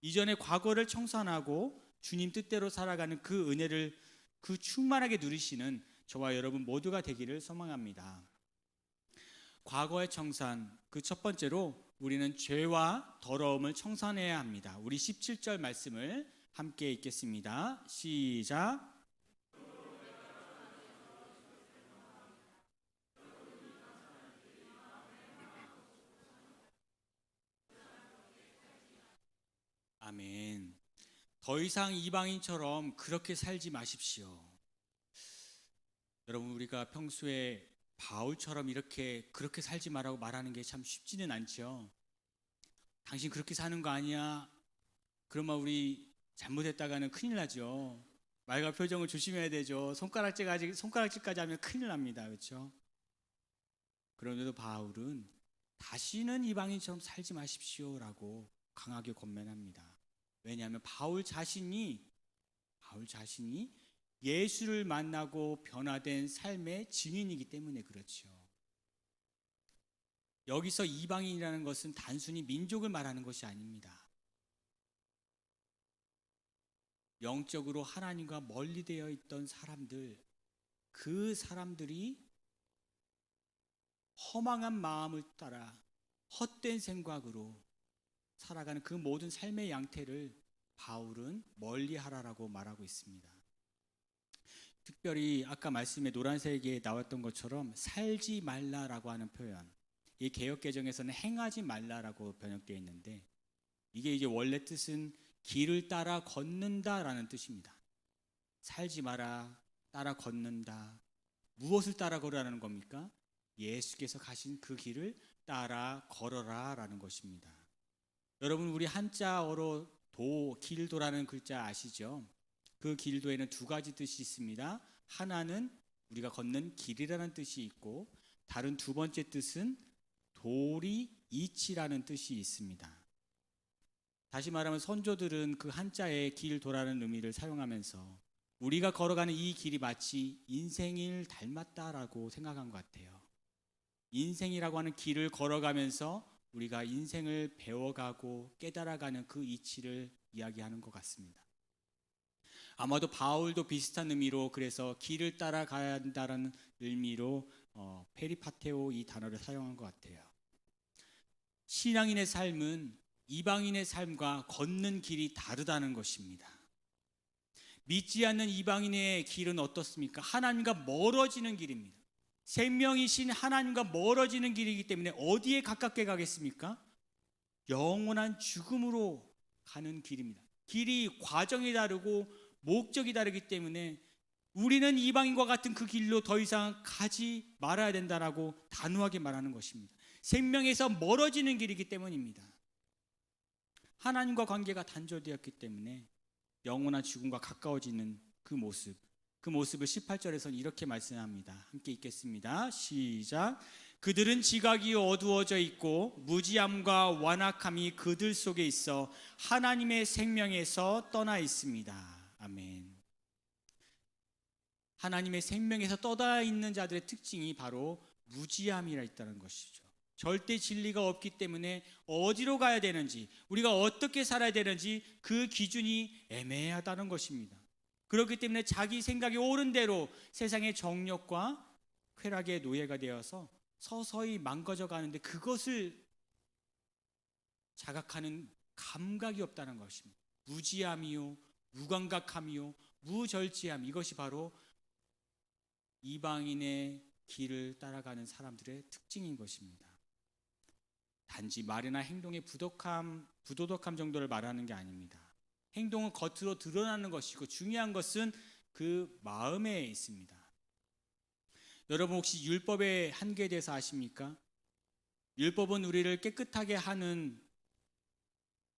이전의 과거를 청산하고 주님 뜻대로 살아가는 그 은혜를 그 충만하게 누리시는 저와 여러분 모두가 되기를 소망합니다. 과거의 청산, 그 첫 번째로 우리는 죄와 더러움을 청산해야 합니다. 우리 17절 말씀을 함께 읽겠습니다. 시작. 아멘. 더 이상 이방인처럼 그렇게 살지 마십시오. 여러분, 우리가 평소에 바울처럼 그렇게 살지 말라고 말하는 게 참 쉽지는 않죠. 당신 그렇게 사는 거 아니야? 그러면 우리 잘못했다가는 큰일 나죠. 말과 표정을 조심해야 되죠. 손가락질까지 하면 큰일 납니다. 그렇죠? 그런데도 바울은 다시는 이방인처럼 살지 마십시오라고 강하게 권면합니다. 왜냐하면 바울 자신이 예수를 만나고 변화된 삶의 증인이기 때문에 그렇죠. 여기서 이방인이라는 것은 단순히 민족을 말하는 것이 아닙니다. 영적으로 하나님과 멀리 되어 있던 사람들, 그 사람들이 허망한 마음을 따라 헛된 생각으로 살아가는 그 모든 삶의 양태를 바울은 멀리하라라고 말하고 있습니다. 특별히 아까 말씀에 노란색에 나왔던 것처럼 살지 말라라고 하는 표현, 이 개역개정에서는 행하지 말라라고 번역되어 있는데, 이게 이제 원래 뜻은 길을 따라 걷는다라는 뜻입니다. 살지 마라, 따라 걷는다. 무엇을 따라 걸으라는 겁니까? 예수께서 가신 그 길을 따라 걸어라라는 것입니다. 여러분, 우리 한자어로 길도라는 글자 아시죠? 그 길도에는 두 가지 뜻이 있습니다. 하나는 우리가 걷는 길이라는 뜻이 있고, 다른 두 번째 뜻은 도리 이치라는 뜻이 있습니다. 다시 말하면 선조들은 그 한자에 길도라는 의미를 사용하면서 우리가 걸어가는 이 길이 마치 인생을 닮았다라고 생각한 것 같아요. 인생이라고 하는 길을 걸어가면서 우리가 인생을 배워가고 깨달아가는 그 이치를 이야기하는 것 같습니다. 아마도 바울도 비슷한 의미로, 그래서 길을 따라가야 한다는 의미로 페리파테오 이 단어를 사용한 것 같아요. 신앙인의 삶은 이방인의 삶과 걷는 길이 다르다는 것입니다. 믿지 않는 이방인의 길은 어떻습니까? 하나님과 멀어지는 길입니다. 생명이신 하나님과 멀어지는 길이기 때문에 어디에 가깝게 가겠습니까? 영원한 죽음으로 가는 길입니다. 길이 과정이 다르고 목적이 다르기 때문에 우리는 이방인과 같은 그 길로 더 이상 가지 말아야 된다라고 단호하게 말하는 것입니다. 생명에서 멀어지는 길이기 때문입니다. 하나님과 관계가 단절되었기 때문에 영원한 죽음과 가까워지는 그 모습을 18절에서는 이렇게 말씀합니다. 함께 읽겠습니다. 시작. 그들은 지각이 어두워져 있고 무지함과 완악함이 그들 속에 있어 하나님의 생명에서 떠나 있습니다. 아멘. 하나님의 생명에서 떠나 있는 자들의 특징이 바로 무지함이라 있다는 것이죠. 절대 진리가 없기 때문에 어디로 가야 되는지, 우리가 어떻게 살아야 되는지 그 기준이 애매하다는 것입니다. 그렇기 때문에 자기 생각이 옳은 대로 세상의 정욕과 쾌락의 노예가 되어서 서서히 망가져 가는데, 그것을 자각하는 감각이 없다는 것입니다. 무지함이요, 무감각함이요, 무절제함, 이것이 바로 이방인의 길을 따라가는 사람들의 특징인 것입니다. 단지 말이나 행동의 부도덕함 정도를 말하는 게 아닙니다. 행동은 겉으로 드러나는 것이고, 중요한 것은 그 마음에 있습니다. 여러분, 혹시 율법의 한계에 대해서 아십니까? 율법은 우리를 깨끗하게 하는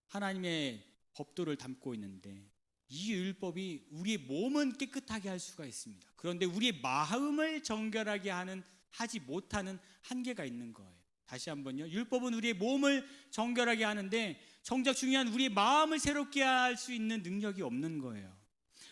하나님의 법도를 담고 있는데, 이 율법이 우리의 몸은 깨끗하게 할 수가 있습니다. 그런데 우리의 마음을 정결하게 하지 못하는 한계가 있는 거예요. 다시 한번요. 율법은 우리의 몸을 정결하게 하는데, 정작 중요한 우리의 마음을 새롭게 할 수 있는 능력이 없는 거예요.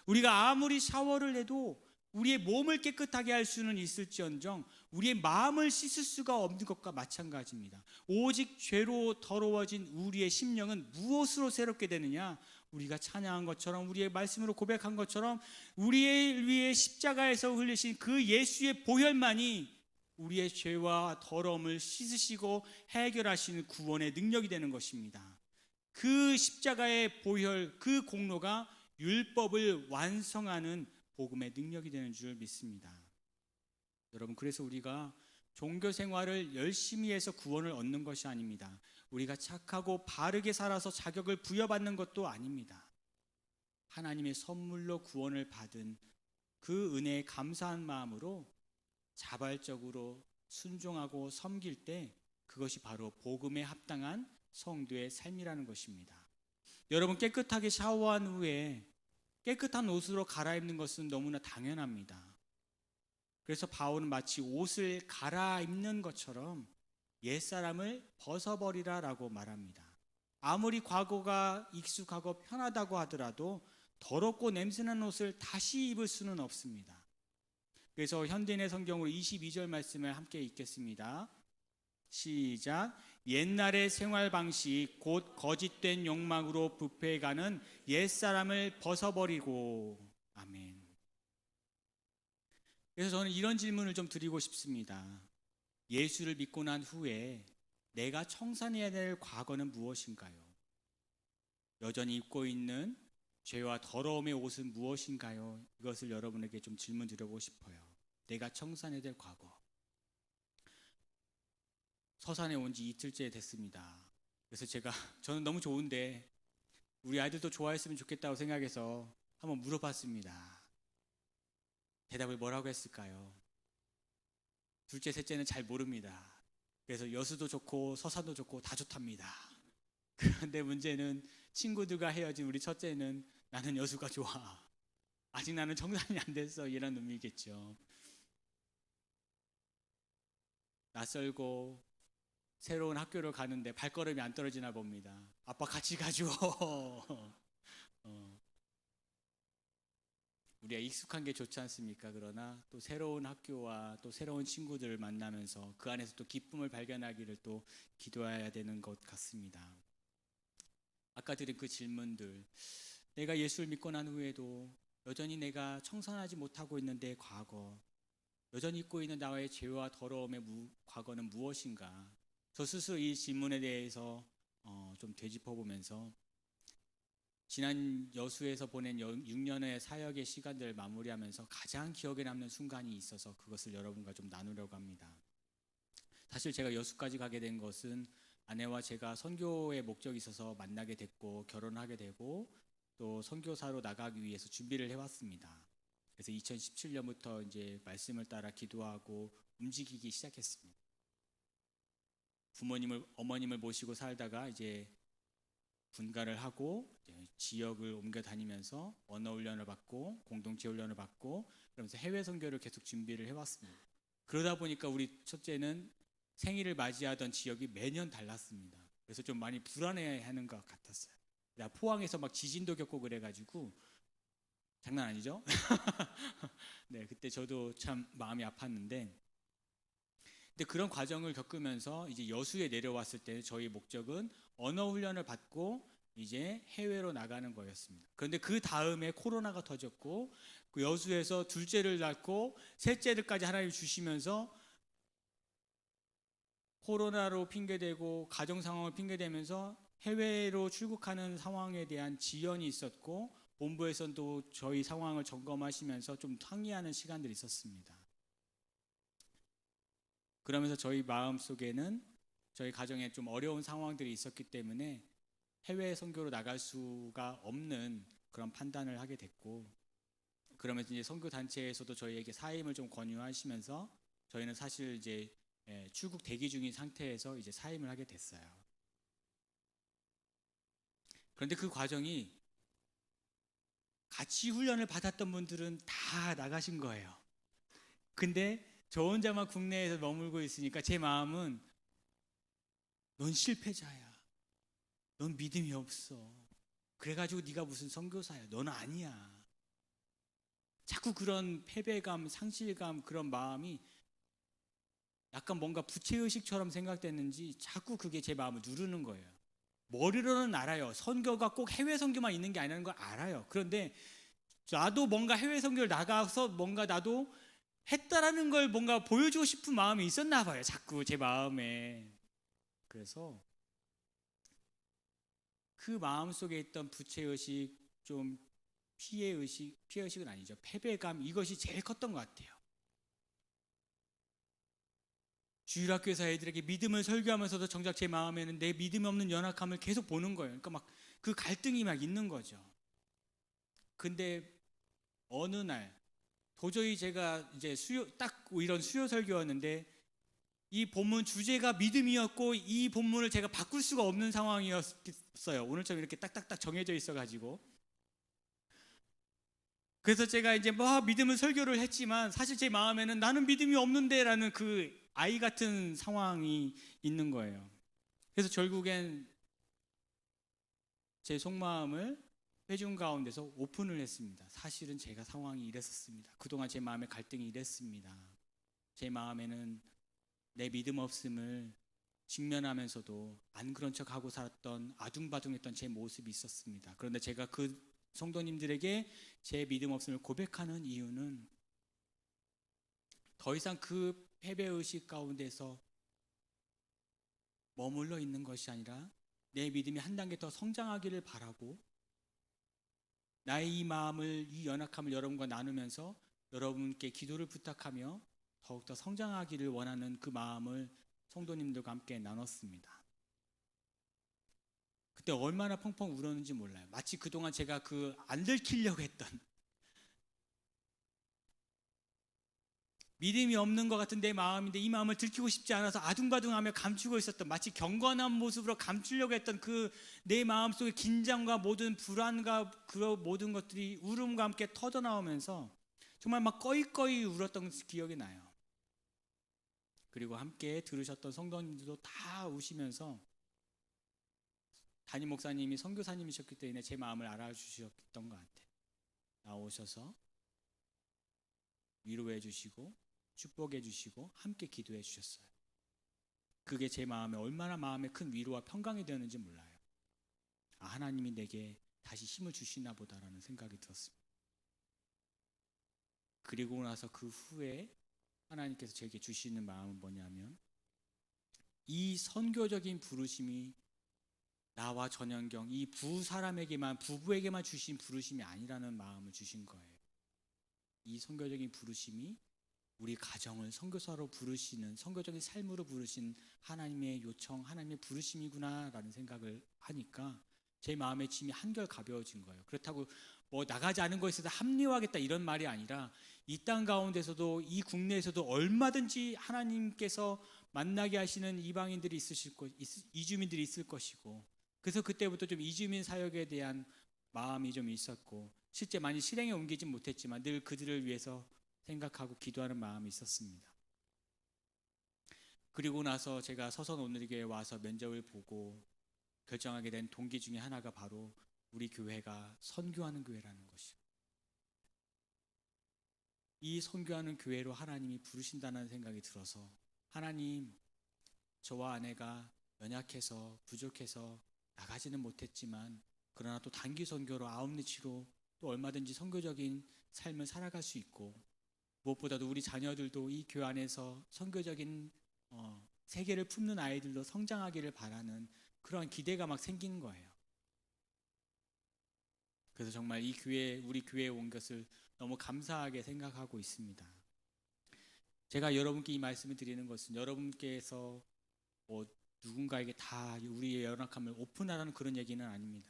우리가 아무리 샤워를 해도 우리의 몸을 깨끗하게 할 수는 있을지언정 우리의 마음을 씻을 수가 없는 것과 마찬가지입니다. 오직 죄로 더러워진 우리의 심령은 무엇으로 새롭게 되느냐? 우리가 찬양한 것처럼, 우리의 말씀으로 고백한 것처럼 우리의 위에 십자가에서 흘리신 그 예수의 보혈만이 우리의 죄와 더러움을 씻으시고 해결하시는 구원의 능력이 되는 것입니다. 그 십자가의 보혈, 그 공로가 율법을 완성하는 복음의 능력이 되는 줄 믿습니다. 여러분, 그래서 우리가 종교 생활을 열심히 해서 구원을 얻는 것이 아닙니다. 우리가 착하고 바르게 살아서 자격을 부여받는 것도 아닙니다. 하나님의 선물로 구원을 받은 그 은혜에 감사한 마음으로 자발적으로 순종하고 섬길 때, 그것이 바로 복음에 합당한 성도의 삶이라는 것입니다. 여러분, 깨끗하게 샤워한 후에 깨끗한 옷으로 갈아입는 것은 너무나 당연합니다. 그래서 바울은 마치 옷을 갈아입는 것처럼 옛사람을 벗어버리라라고 말합니다. 아무리 과거가 익숙하고 편하다고 하더라도 더럽고 냄새나는 옷을 다시 입을 수는 없습니다. 그래서 현대인의 성경으로 22절 말씀을 함께 읽겠습니다. 시작. 옛날의 생활 방식 곧 거짓된 욕망으로 부패해가는 옛사람을 벗어버리고. 아멘. 그래서 저는 이런 질문을 좀 드리고 싶습니다. 예수를 믿고 난 후에 내가 청산해야 될 과거는 무엇인가요? 여전히 입고 있는 죄와 더러움의 옷은 무엇인가요? 이것을 여러분에게 좀 질문 드려보고 싶어요. 내가 청산해야 될 과거. 서산에 온 지 이틀째 됐습니다. 그래서 저는 너무 좋은데 우리 아이들도 좋아했으면 좋겠다고 생각해서 한번 물어봤습니다. 대답을 뭐라고 했을까요? 둘째, 셋째는 잘 모릅니다. 그래서 여수도 좋고 서산도 좋고 다 좋답니다. 그런데 문제는 친구들과 헤어진 우리 첫째는 나는 여수가 좋아. 아직 나는 청산이 안 됐어. 이런 의미겠죠. 낯설고 새로운 학교를 가는데 발걸음이 안 떨어지나 봅니다. 아빠 같이 가줘. 우리가 익숙한 게 좋지 않습니까? 그러나 또 새로운 학교와 또 새로운 친구들을 만나면서 그 안에서 또 기쁨을 발견하기를 또 기도해야 되는 것 같습니다. 아까 드린 그 질문들, 내가 예수를 믿고 난 후에도 여전히 내가 청산하지 못하고 있는데 과거, 여전히 입고 있는 나의 죄와 더러움의 과거는 무엇인가? 저 스스로 이 질문에 대해서 좀 되짚어보면서 지난 여수에서 보낸 6년의 사역의 시간들을 마무리하면서 가장 기억에 남는 순간이 있어서 그것을 여러분과 좀 나누려고 합니다. 사실 제가 여수까지 가게 된 것은 아내와 제가 선교의 목적이 있어서 만나게 됐고 결혼하게 되고 또 선교사로 나가기 위해서 준비를 해왔습니다. 그래서 2017년부터 이제 말씀을 따라 기도하고 움직이기 시작했습니다. 어머님을 모시고 살다가 이제 분가를 하고 지역을 옮겨 다니면서 언어 훈련을 받고 공동체 훈련을 받고 그러면서 해외 선교를 계속 준비를 해왔습니다. 그러다 보니까 우리 첫째는 생일을 맞이하던 지역이 매년 달랐습니다. 그래서 좀 많이 불안해하는 것 같았어요. 포항에서 막 지진도 겪고 그래가지고 장난 아니죠? 네, 그때 저도 참 마음이 아팠는데, 근데 그런 과정을 겪으면서 이제 여수에 내려왔을 때 저희 목적은 언어 훈련을 받고 이제 해외로 나가는 거였습니다. 그런데 그 다음에 코로나가 터졌고 그 여수에서 둘째를 낳고 셋째들까지 하나님 주시면서 코로나로 핑계대고 가정 상황을 핑계대면서 해외로 출국하는 상황에 대한 지연이 있었고 본부에서도 저희 상황을 점검하시면서 좀 항의하는 시간들이 있었습니다. 그러면서 저희 마음속에는 저희 가정에 좀 어려운 상황들이 있었기 때문에 해외 선교로 나갈 수가 없는 그런 판단을 하게 됐고, 그러면서 이제 선교 단체에서도 저희에게 사임을 좀 권유하시면서 저희는 사실 이제 출국 대기 중인 상태에서 이제 사임을 하게 됐어요. 그런데 그 과정이 같이 훈련을 받았던 분들은 다 나가신 거예요. 근데 저 혼자만 국내에서 머물고 있으니까 제 마음은 넌 실패자야. 넌 믿음이 없어. 그래가지고 네가 무슨 선교사야. 넌 아니야. 자꾸 그런 패배감, 상실감, 그런 마음이 약간 뭔가 부채의식처럼 생각됐는지 자꾸 그게 제 마음을 누르는 거예요. 머리로는 알아요. 선교가 꼭 해외 선교만 있는 게 아니라는 걸 알아요. 그런데 나도 뭔가 해외 선교를 나가서 뭔가 나도 했다라는 걸 뭔가 보여주고 싶은 마음이 있었나 봐요. 자꾸 제 마음에. 그래서 그 마음 속에 있던 부채의식, 좀 피해의식은 아니죠. 패배감, 이것이 제일 컸던 것 같아요. 주일학교에서 애들에게 믿음을 설교하면서도 정작 제 마음에는 내 믿음이 없는 연약함을 계속 보는 거예요. 그러니까 막 그 갈등이 막 있는 거죠. 근데 어느 날 도저히 제가 이제 딱 이런 수요 설교였는데 이 본문 주제가 믿음이었고 이 본문을 제가 바꿀 수가 없는 상황이었어요. 오늘처럼 이렇게 딱딱딱 정해져 있어가지고. 그래서 제가 이제 뭐 믿음을 설교를 했지만 사실 제 마음에는 나는 믿음이 없는데라는 그 아이 같은 상황이 있는 거예요. 그래서 결국엔 제 속마음을 회중 가운데서 오픈을 했습니다. 사실은 제가 상황이 이랬었습니다. 그동안 제 마음의 갈등이 이랬습니다. 제 마음에는 내 믿음 없음을 직면하면서도 안 그런 척하고 살았던 아둥바둥했던 제 모습이 있었습니다. 그런데 제가 그 성도님들에게 제 믿음 없음을 고백하는 이유는 더 이상 그 패배의식 가운데서 머물러 있는 것이 아니라 내 믿음이 한 단계 더 성장하기를 바라고 나의 이 마음을, 이 연약함을 여러분과 나누면서 여러분께 기도를 부탁하며 더욱더 성장하기를 원하는 그 마음을 성도님들과 함께 나눴습니다. 그때 얼마나 펑펑 울었는지 몰라요. 마치 그동안 제가 그 안 들키려고 했던 믿음이 없는 것 같은 내 마음인데 이 마음을 들키고 싶지 않아서 아둥바둥하며 감추고 있었던, 마치 경건한 모습으로 감추려고 했던 그 내 마음속의 긴장과 모든 불안과 그런 모든 것들이 울음과 함께 터져나오면서 정말 막 꺼이꺼이 울었던 기억이 나요. 그리고 함께 들으셨던 성도님들도 다 우시면서 담임 목사님이 선교사님이셨기 때문에 제 마음을 알아주셨던 것 같아요. 나오셔서 위로해 주시고 축복해 주시고 함께 기도해 주셨어요. 그게 제 마음에 얼마나 마음에 큰 위로와 평강이 되었는지 몰라요. 아, 하나님이 내게 다시 힘을 주시나 보다라는 생각이 들었습니다. 그리고 나서 그 후에 하나님께서 제게 주시는 마음은 뭐냐면, 이 선교적인 부르심이 나와 전현경 이 부 사람에게만, 부부에게만 주신 부르심이 아니라는 마음을 주신 거예요. 이 선교적인 부르심이 우리 가정을 선교사로 부르시는, 선교적인 삶으로 부르신 하나님의 요청, 하나님의 부르심이구나라는 생각을 하니까 제 마음의 짐이 한결 가벼워진 거예요. 그렇다고 뭐 나가지 않은 거에 있어서 합리화하겠다 이런 말이 아니라, 이 땅 가운데서도 이 국내에서도 얼마든지 하나님께서 만나게 하시는 이방인들이 있으실 것, 이주민들이 있을 것이고, 그래서 그때부터 좀 이주민 사역에 대한 마음이 좀 있었고, 실제 많이 실행에 옮기진 못했지만 늘 그들을 위해서 생각하고 기도하는 마음이 있었습니다. 그리고 나서 제가 서선 오늘교회에 와서 면접을 보고 결정하게 된 동기 중에 하나가 바로 우리 교회가 선교하는 교회라는 것이죠. 이 선교하는 교회로 하나님이 부르신다는 생각이 들어서, 하나님, 저와 아내가 연약해서 부족해서 나가지는 못했지만 그러나 또 단기 선교로 아웃리치로 또 얼마든지 선교적인 삶을 살아갈 수 있고, 무엇보다도 우리 자녀들도 이 교회 안에서 선교적인 세계를 품는 아이들로 성장하기를 바라는 그런 기대가 막 생기는 거예요. 그래서 정말 이 교회, 우리 교회에 온 것을 너무 감사하게 생각하고 있습니다. 제가 여러분께 이 말씀을 드리는 것은 여러분께서 뭐 누군가에게 다 우리의 연약함을 오픈하라는 그런 얘기는 아닙니다.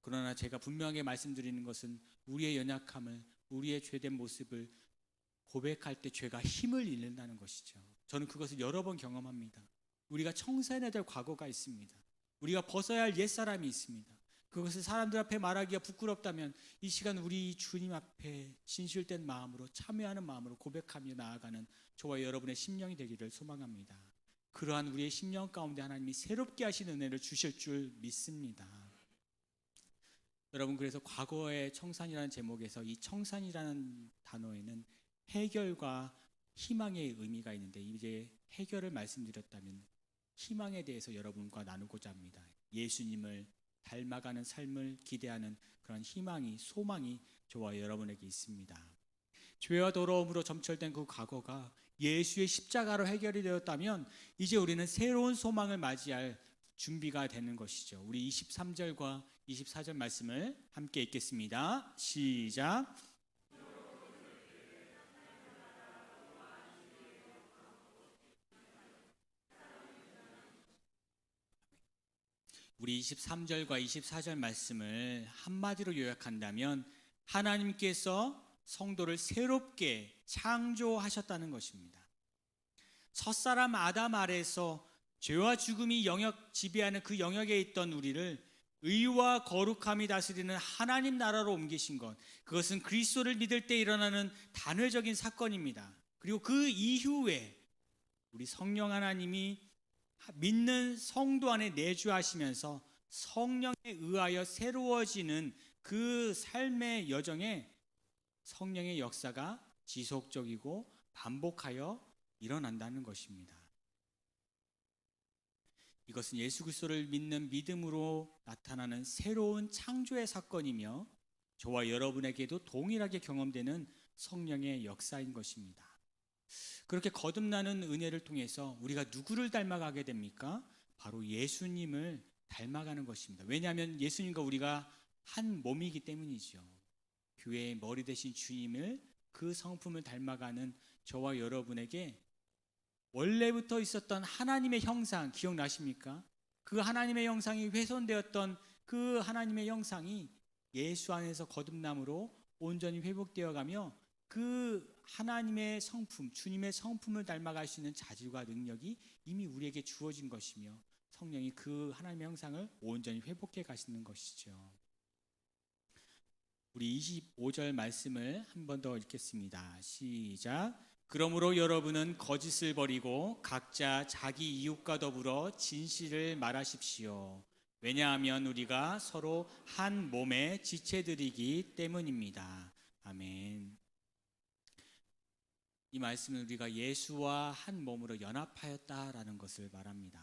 그러나 제가 분명하게 말씀드리는 것은 우리의 연약함을, 우리의 죄된 모습을 고백할 때 죄가 힘을 잃는다는 것이죠. 저는 그것을 여러 번 경험합니다. 우리가 청산해야 될 과거가 있습니다. 우리가 벗어야 할 옛사람이 있습니다. 그것을 사람들 앞에 말하기가 부끄럽다면 이 시간 우리 주님 앞에 진실된 마음으로, 참여하는 마음으로 고백하며 나아가는 저와 여러분의 심령이 되기를 소망합니다. 그러한 우리의 심령 가운데 하나님이 새롭게 하신 은혜를 주실 줄 믿습니다. 여러분, 그래서 과거의 청산이라는 제목에서 이 청산이라는 단어에는 해결과 희망의 의미가 있는데, 이제 해결을 말씀드렸다면 희망에 대해서 여러분과 나누고자 합니다. 예수님을 닮아가는 삶을 기대하는 그런 희망이, 소망이 저와 여러분에게 있습니다. 죄와 더러움으로 점철된 그 과거가 예수의 십자가로 해결이 되었다면 이제 우리는 새로운 소망을 맞이할 준비가 되는 것이죠. 우리 23절과 24절 말씀을 함께 읽겠습니다. 시작. 우리 23절과 24절 말씀을 한마디로 요약한다면, 하나님께서 성도를 새롭게 창조하셨다는 것입니다. 첫사람 아담 아래에서 죄와 죽음이 영역 지배하는 그 영역에 있던 우리를 의와 거룩함이 다스리는 하나님 나라로 옮기신 것, 그것은 그리스도를 믿을 때 일어나는 단회적인 사건입니다. 그리고 그 이후에 우리 성령 하나님이 믿는 성도 안에 내주하시면서 성령에 의하여 새로워지는 그 삶의 여정에 성령의 역사가 지속적이고 반복하여 일어난다는 것입니다. 이것은 예수 그리스도를 믿는 믿음으로 나타나는 새로운 창조의 사건이며 저와 여러분에게도 동일하게 경험되는 성령의 역사인 것입니다. 그렇게 거듭나는 은혜를 통해서 우리가 누구를 닮아가게 됩니까? 바로 예수님을 닮아가는 것입니다. 왜냐하면 예수님과 우리가 한 몸이기 때문이죠. 교회의 머리 되신 주님을, 그 성품을 닮아가는 저와 여러분에게 원래부터 있었던 하나님의 형상 기억나십니까? 그 하나님의 형상이 훼손되었던 그 하나님의 형상이 예수 안에서 거듭남으로 온전히 회복되어 가며 그 하나님의 성품, 주님의 성품을 닮아갈 수 있는 자질과 능력이 이미 우리에게 주어진 것이며 성령이 그 하나님의 형상을 온전히 회복해 가시는 것이죠. 우리 25절 말씀을 한 번 더 읽겠습니다. 시작. 그러므로 여러분은 거짓을 버리고 각자 자기 이웃과 더불어 진실을 말하십시오. 왜냐하면 우리가 서로 한 몸의 지체들이기 때문입니다. 아멘. 이 말씀은 우리가 예수와 한 몸으로 연합하였다라는 것을 말합니다.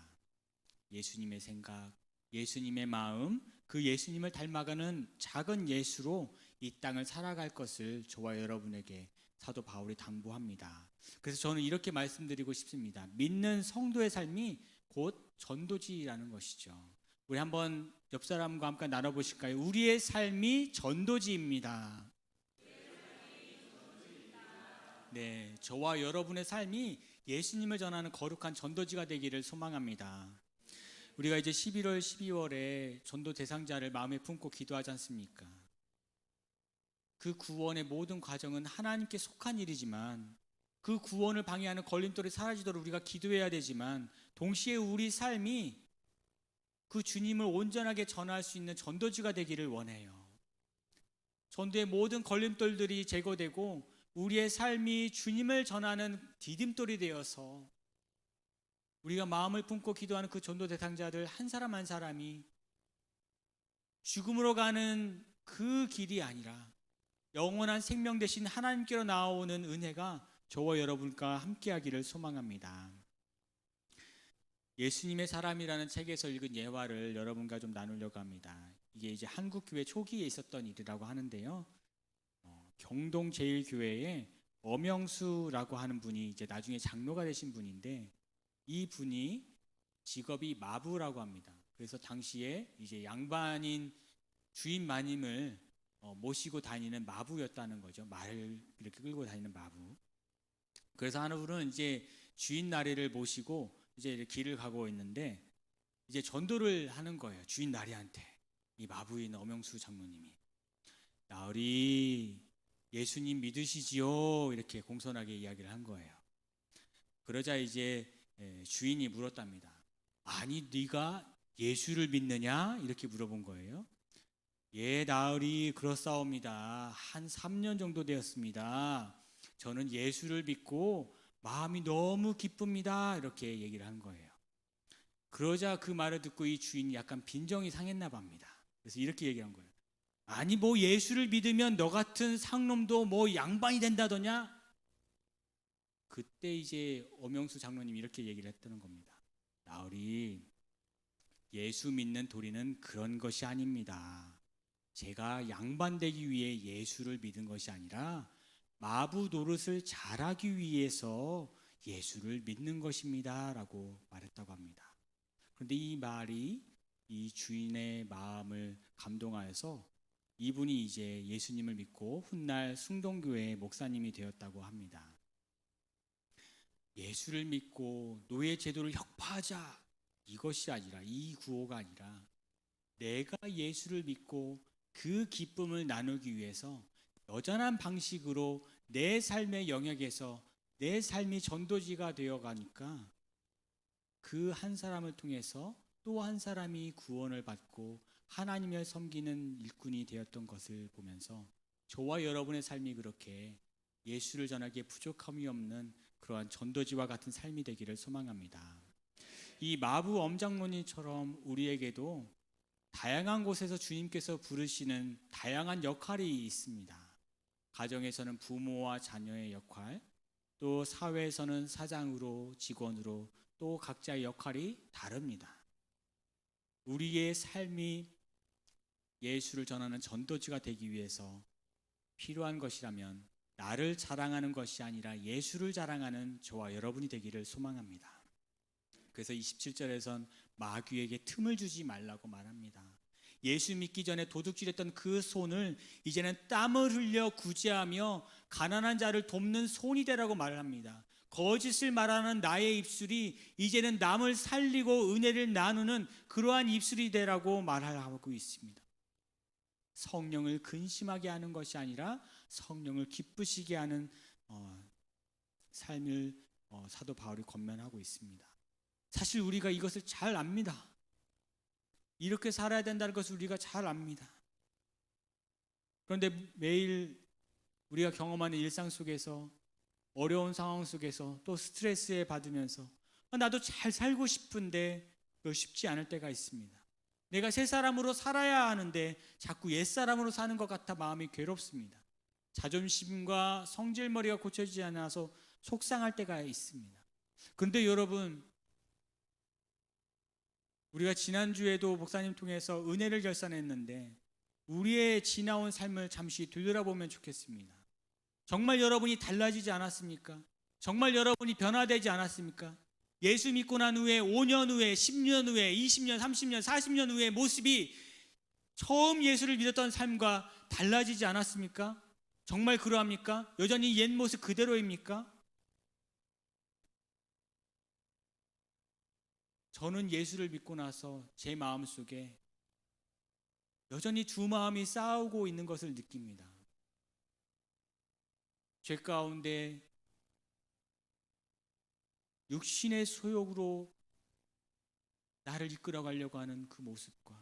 예수님의 생각, 예수님의 마음, 그 예수님을 닮아가는 작은 예수로 이 땅을 살아갈 것을 저와 여러분에게 사도 바울이 당부합니다. 그래서 저는 이렇게 말씀드리고 싶습니다. 믿는 성도의 삶이 곧 전도지라는 것이죠. 우리 한번 옆 사람과 함께 나눠보실까요? 우리의 삶이 전도지입니다. 네, 저와 여러분의 삶이 예수님을 전하는 거룩한 전도지가 되기를 소망합니다. 우리가 이제 11월, 12월에 전도 대상자를 마음에 품고 기도하지 않습니까? 그 구원의 모든 과정은 하나님께 속한 일이지만 그 구원을 방해하는 걸림돌이 사라지도록 우리가 기도해야 되지만 동시에 우리 삶이 그 주님을 온전하게 전할 수 있는 전도지가 되기를 원해요. 전도의 모든 걸림돌들이 제거되고 우리의 삶이 주님을 전하는 디딤돌이 되어서 우리가 마음을 품고 기도하는 그 전도 대상자들 한 사람 한 사람이 죽음으로 가는 그 길이 아니라 영원한 생명 되신 하나님께로 나오는 은혜가 저와 여러분과 함께하기를 소망합니다. 예수님의 사람이라는 책에서 읽은 예화를 여러분과 좀 나누려고 합니다. 이게 이제 한국교회 초기에 있었던 일이라고 하는데요. 경동제일교회에 엄영수라고 하는 분이 이제 나중에 장로가 되신 분인데 이 분이 직업이 마부라고 합니다. 그래서 당시에 이제 양반인 주인 마님을 모시고 다니는 마부였다는 거죠. 말을 이렇게 끌고 다니는 마부. 그래서 하루는 이제 주인 나리를 모시고 이제 길을 가고 있는데 이제 전도를 하는 거예요. 주인 나리한테. 이 마부인 엄영수 장로님이 나으리 예수님 믿으시지요? 이렇게 공손하게 이야기를 한 거예요. 그러자 이제 주인이 물었답니다. 아니 네가 예수를 믿느냐? 이렇게 물어본 거예요. 예, 나으리 그렇사옵니다. 한 3년 정도 되었습니다. 저는 예수를 믿고 마음이 너무 기쁩니다. 이렇게 얘기를 한 거예요. 그러자 그 말을 듣고 이 주인이 약간 빈정이 상했나 봅니다. 그래서 이렇게 얘기한 거예요. 아니 뭐 예수를 믿으면 너 같은 상놈도 뭐 양반이 된다더냐? 그때 이제 엄영수 장로님이 이렇게 얘기를 했다는 겁니다. 나으리 예수 믿는 도리는 그런 것이 아닙니다. 제가 양반 되기 위해 예수를 믿은 것이 아니라 마부 노릇을 잘하기 위해서 예수를 믿는 것입니다. 라고 말했다고 합니다. 그런데 이 말이 이 주인의 마음을 감동하여서 이분이 이제 예수님을 믿고 훗날 숭동교회의 목사님이 되었다고 합니다. 예수를 믿고 노예 제도를 혁파하자 이것이 아니라 이 구호가 아니라 내가 예수를 믿고 그 기쁨을 나누기 위해서 여전한 방식으로 내 삶의 영역에서 내 삶이 전도지가 되어 가니까 그 한 사람을 통해서 또 한 사람이 구원을 받고 하나님을 섬기는 일꾼이 되었던 것을 보면서 저와 여러분의 삶이 그렇게 예수를 전하기에 부족함이 없는 그러한 전도지와 같은 삶이 되기를 소망합니다. 이 마부 엄장로님처럼 우리에게도 다양한 곳에서 주님께서 부르시는 다양한 역할이 있습니다. 가정에서는 부모와 자녀의 역할, 또 사회에서는 사장으로, 직원으로, 또 각자의 역할이 다릅니다. 우리의 삶이 예수를 전하는 전도지가 되기 위해서 필요한 것이라면 나를 자랑하는 것이 아니라 예수를 자랑하는 저와 여러분이 되기를 소망합니다. 그래서 27절에선 마귀에게 틈을 주지 말라고 말합니다. 예수 믿기 전에 도둑질했던 그 손을 이제는 땀을 흘려 구제하며 가난한 자를 돕는 손이 되라고 말합니다. 거짓을 말하는 나의 입술이 이제는 남을 살리고 은혜를 나누는 그러한 입술이 되라고 말하고 있습니다. 성령을 근심하게 하는 것이 아니라 성령을 기쁘시게 하는 삶을 사도 바울이 권면하고 있습니다. 사실 우리가 이것을 잘 압니다. 이렇게 살아야 된다는 것을 우리가 잘 압니다. 그런데 매일 우리가 경험하는 일상 속에서 어려운 상황 속에서 또 스트레스에 받으면서 나도 잘 살고 싶은데 쉽지 않을 때가 있습니다. 내가 새 사람으로 살아야 하는데 자꾸 옛 사람으로 사는 것 같아 마음이 괴롭습니다. 자존심과 성질머리가 고쳐지지 않아서 속상할 때가 있습니다. 그런데 여러분, 우리가 지난주에도 목사님 통해서 은혜를 결산했는데 우리의 지나온 삶을 잠시 되돌아보면 좋겠습니다. 정말 여러분이 달라지지 않았습니까? 정말 여러분이 변화되지 않았습니까? 예수 믿고 난 후에 5년 후에 10년 후에 20년 30년 40년 후의 모습이 처음 예수를 믿었던 삶과 달라지지 않았습니까? 정말 그러합니까? 여전히 옛 모습 그대로입니까? 저는 예수를 믿고 나서 제 마음속에 여전히 두 마음이 싸우고 있는 것을 느낍니다. 죄 가운데 육신의 소욕으로 나를 이끌어가려고 하는 그 모습과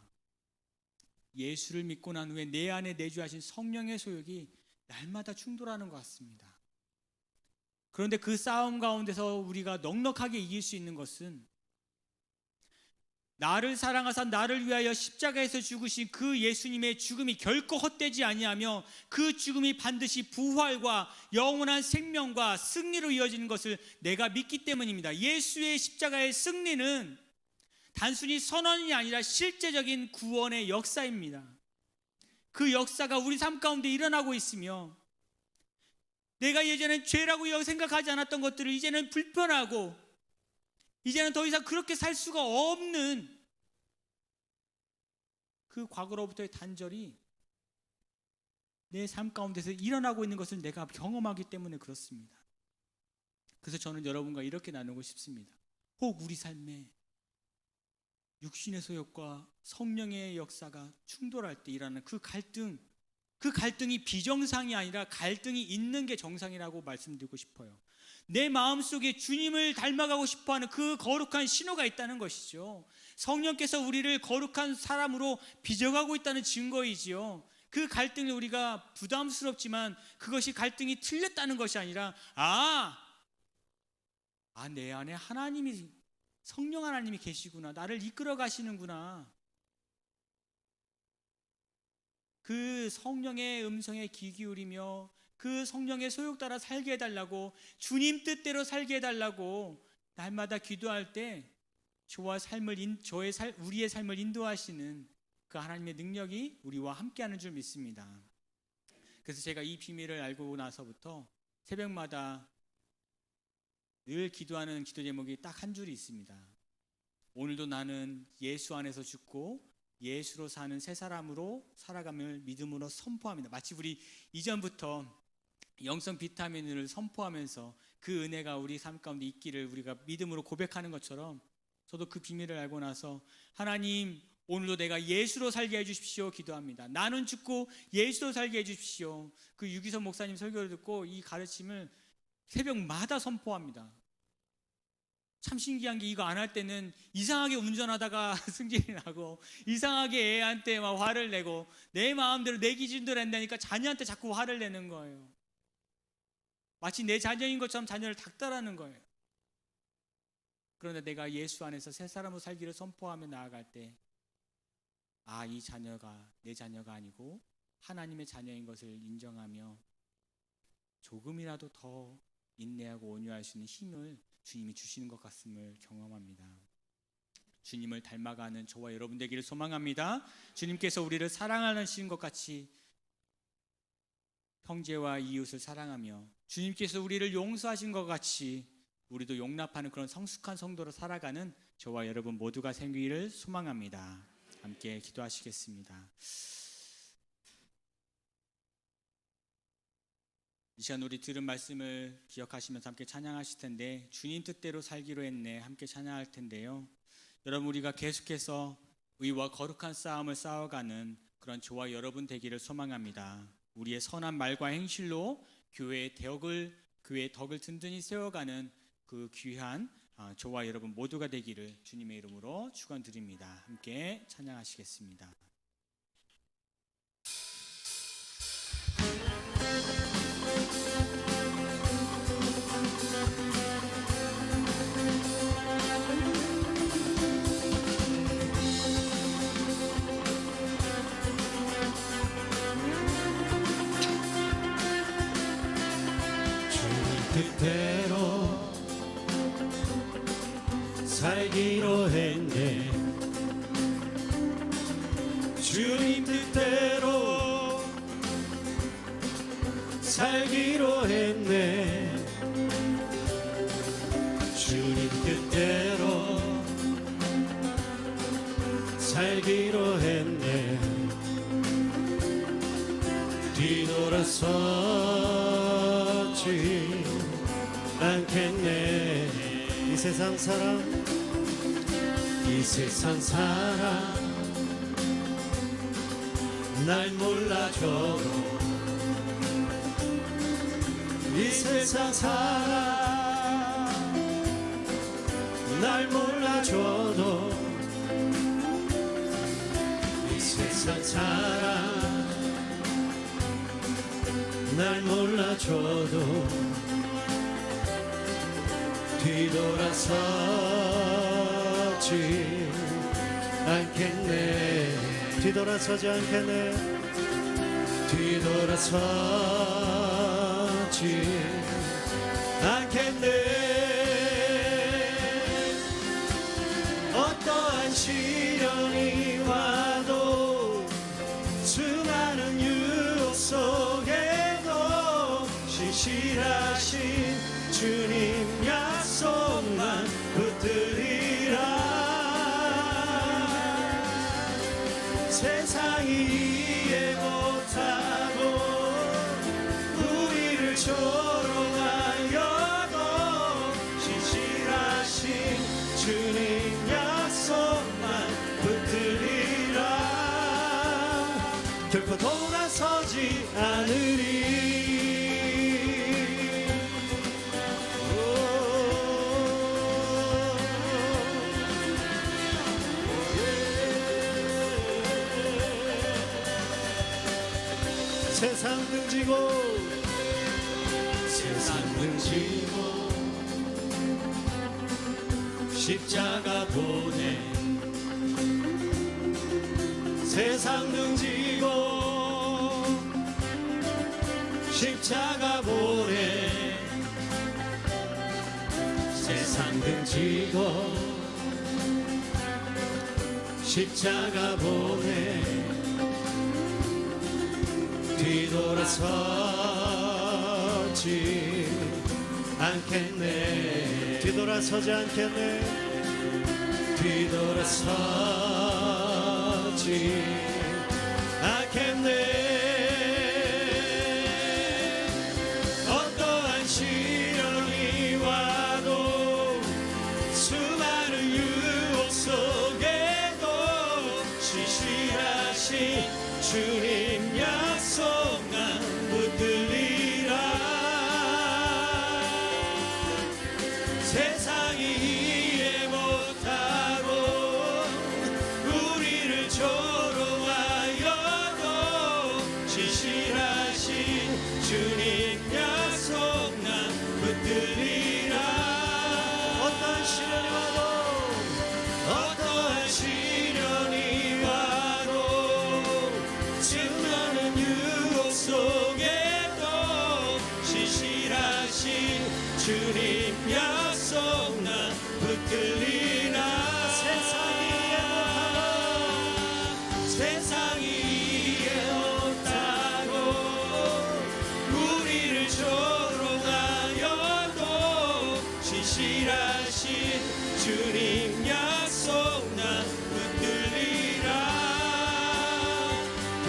예수를 믿고 난 후에 내 안에 내주하신 성령의 소욕이 날마다 충돌하는 것 같습니다. 그런데 그 싸움 가운데서 우리가 넉넉하게 이길 수 있는 것은 나를 사랑하사 나를 위하여 십자가에서 죽으신 그 예수님의 죽음이 결코 헛되지 아니하며 그 죽음이 반드시 부활과 영원한 생명과 승리로 이어지는 것을 내가 믿기 때문입니다. 예수의 십자가의 승리는 단순히 선언이 아니라 실제적인 구원의 역사입니다. 그 역사가 우리 삶 가운데 일어나고 있으며 내가 예전엔 죄라고 생각하지 않았던 것들을 이제는 불편하고 이제는 더 이상 그렇게 살 수가 없는 그 과거로부터의 단절이 내 삶 가운데서 일어나고 있는 것을 내가 경험하기 때문에 그렇습니다. 그래서 저는 여러분과 이렇게 나누고 싶습니다. 혹 우리 삶에 육신의 소욕과 성령의 역사가 충돌할 때 일어나는 그 갈등이 비정상이 아니라 갈등이 있는 게 정상이라고 말씀드리고 싶어요. 내 마음속에 주님을 닮아가고 싶어하는 그 거룩한 신호가 있다는 것이죠. 성령께서 우리를 거룩한 사람으로 빚어가고 있다는 증거이지요. 그 갈등을 우리가 부담스럽지만 그것이 갈등이 틀렸다는 것이 아니라 내 안에 성령 하나님이 계시구나. 나를 이끌어 가시는구나. 그 성령의 음성에 귀 기울이며 그 성령의 소욕 따라 살게 해달라고, 주님 뜻대로 살게 해달라고 날마다 기도할 때 우리의 삶을 인도하시는 그 하나님의 능력이 우리와 함께하는 줄 믿습니다. 그래서 제가 이 비밀을 알고 나서부터 새벽마다 늘 기도하는 기도 제목이 딱 한 줄이 있습니다. 오늘도 나는 예수 안에서 죽고 예수로 사는 새 사람으로 살아감을 믿음으로 선포합니다. 마치 우리 이전부터 영성 비타민을 선포하면서 그 은혜가 우리 삶 가운데 있기를 우리가 믿음으로 고백하는 것처럼 저도 그 비밀을 알고 나서 하나님, 오늘도 내가 예수로 살게 해주십시오 기도합니다. 나는 죽고 예수로 살게 해주십시오. 그 유기선 목사님 설교를 듣고 이 가르침을 새벽마다 선포합니다. 참 신기한 게 이거 안 할 때는 이상하게 운전하다가 승질이 나고 이상하게 애한테 막 화를 내고 내 마음대로 내 기준대로 한다니까 자녀한테 자꾸 화를 내는 거예요. 마치 내 자녀인 것처럼 자녀를 닥달하는 거예요. 그런데 내가 예수 안에서 새 사람으로 살기를 선포하며 나아갈 때 이 자녀가 내 자녀가 아니고 하나님의 자녀인 것을 인정하며 조금이라도 더 인내하고 온유할 수 있는 힘을 주님이 주시는 것 같음을 경험합니다. 주님을 닮아가는 저와 여러분 되기를 소망합니다. 주님께서 우리를 사랑하시는 것 같이 형제와 이웃을 사랑하며 주님께서 우리를 용서하신 것 같이 우리도 용납하는 그런 성숙한 성도로 살아가는 저와 여러분 모두가 생기기를 소망합니다. 함께 기도하시겠습니다. 이 시간 우리 들은 말씀을 기억하시면서 함께 찬양하실 텐데 주님 뜻대로 살기로 했네 함께 찬양할 텐데요. 여러분 우리가 계속해서 의와 거룩한 싸움을 싸워가는 그런 저와 여러분 되기를 소망합니다. 우리의 선한 말과 행실로 교회의 덕을 든든히 세워가는 그 귀한 저와 여러분 모두가 되기를 주님의 이름으로 축원드립니다. 함께 찬양하시겠습니다. 뜻대로 살기로 했네. 주님 뜻대로 살기로 했네. 주님 뜻대로 살기로 했네. 뒤돌아서지 않겠네. 이 세상 사람 날 몰라줘도 이 세상 사람 날 몰라줘도 이 세상 사람 날 몰라줘도 뒤돌아서지 않겠네. 뒤돌아서지 않겠네. 뒤돌아서지 않겠네. 어떠한 시련이 와도 수많은 유혹 속에도 신실하신 주님 약속만 붙들리라. 세상이 이해 못하고 우리를 조롱하여도 신실하신 주님 약속만 붙들리라. 결코 돌아서지 않으리. 세상 등지고 십자가 보내. 세상 등지고 십자가 보내. 세상 등지고 십자가 보내. 뒤돌아서지 않겠네. 뒤돌아서지 않겠네. 뒤돌아서지 않겠네. 어떠한 시련이 와도 수많은 유혹 속에도 신실하신 주님 약속만 붙들리라. 세상이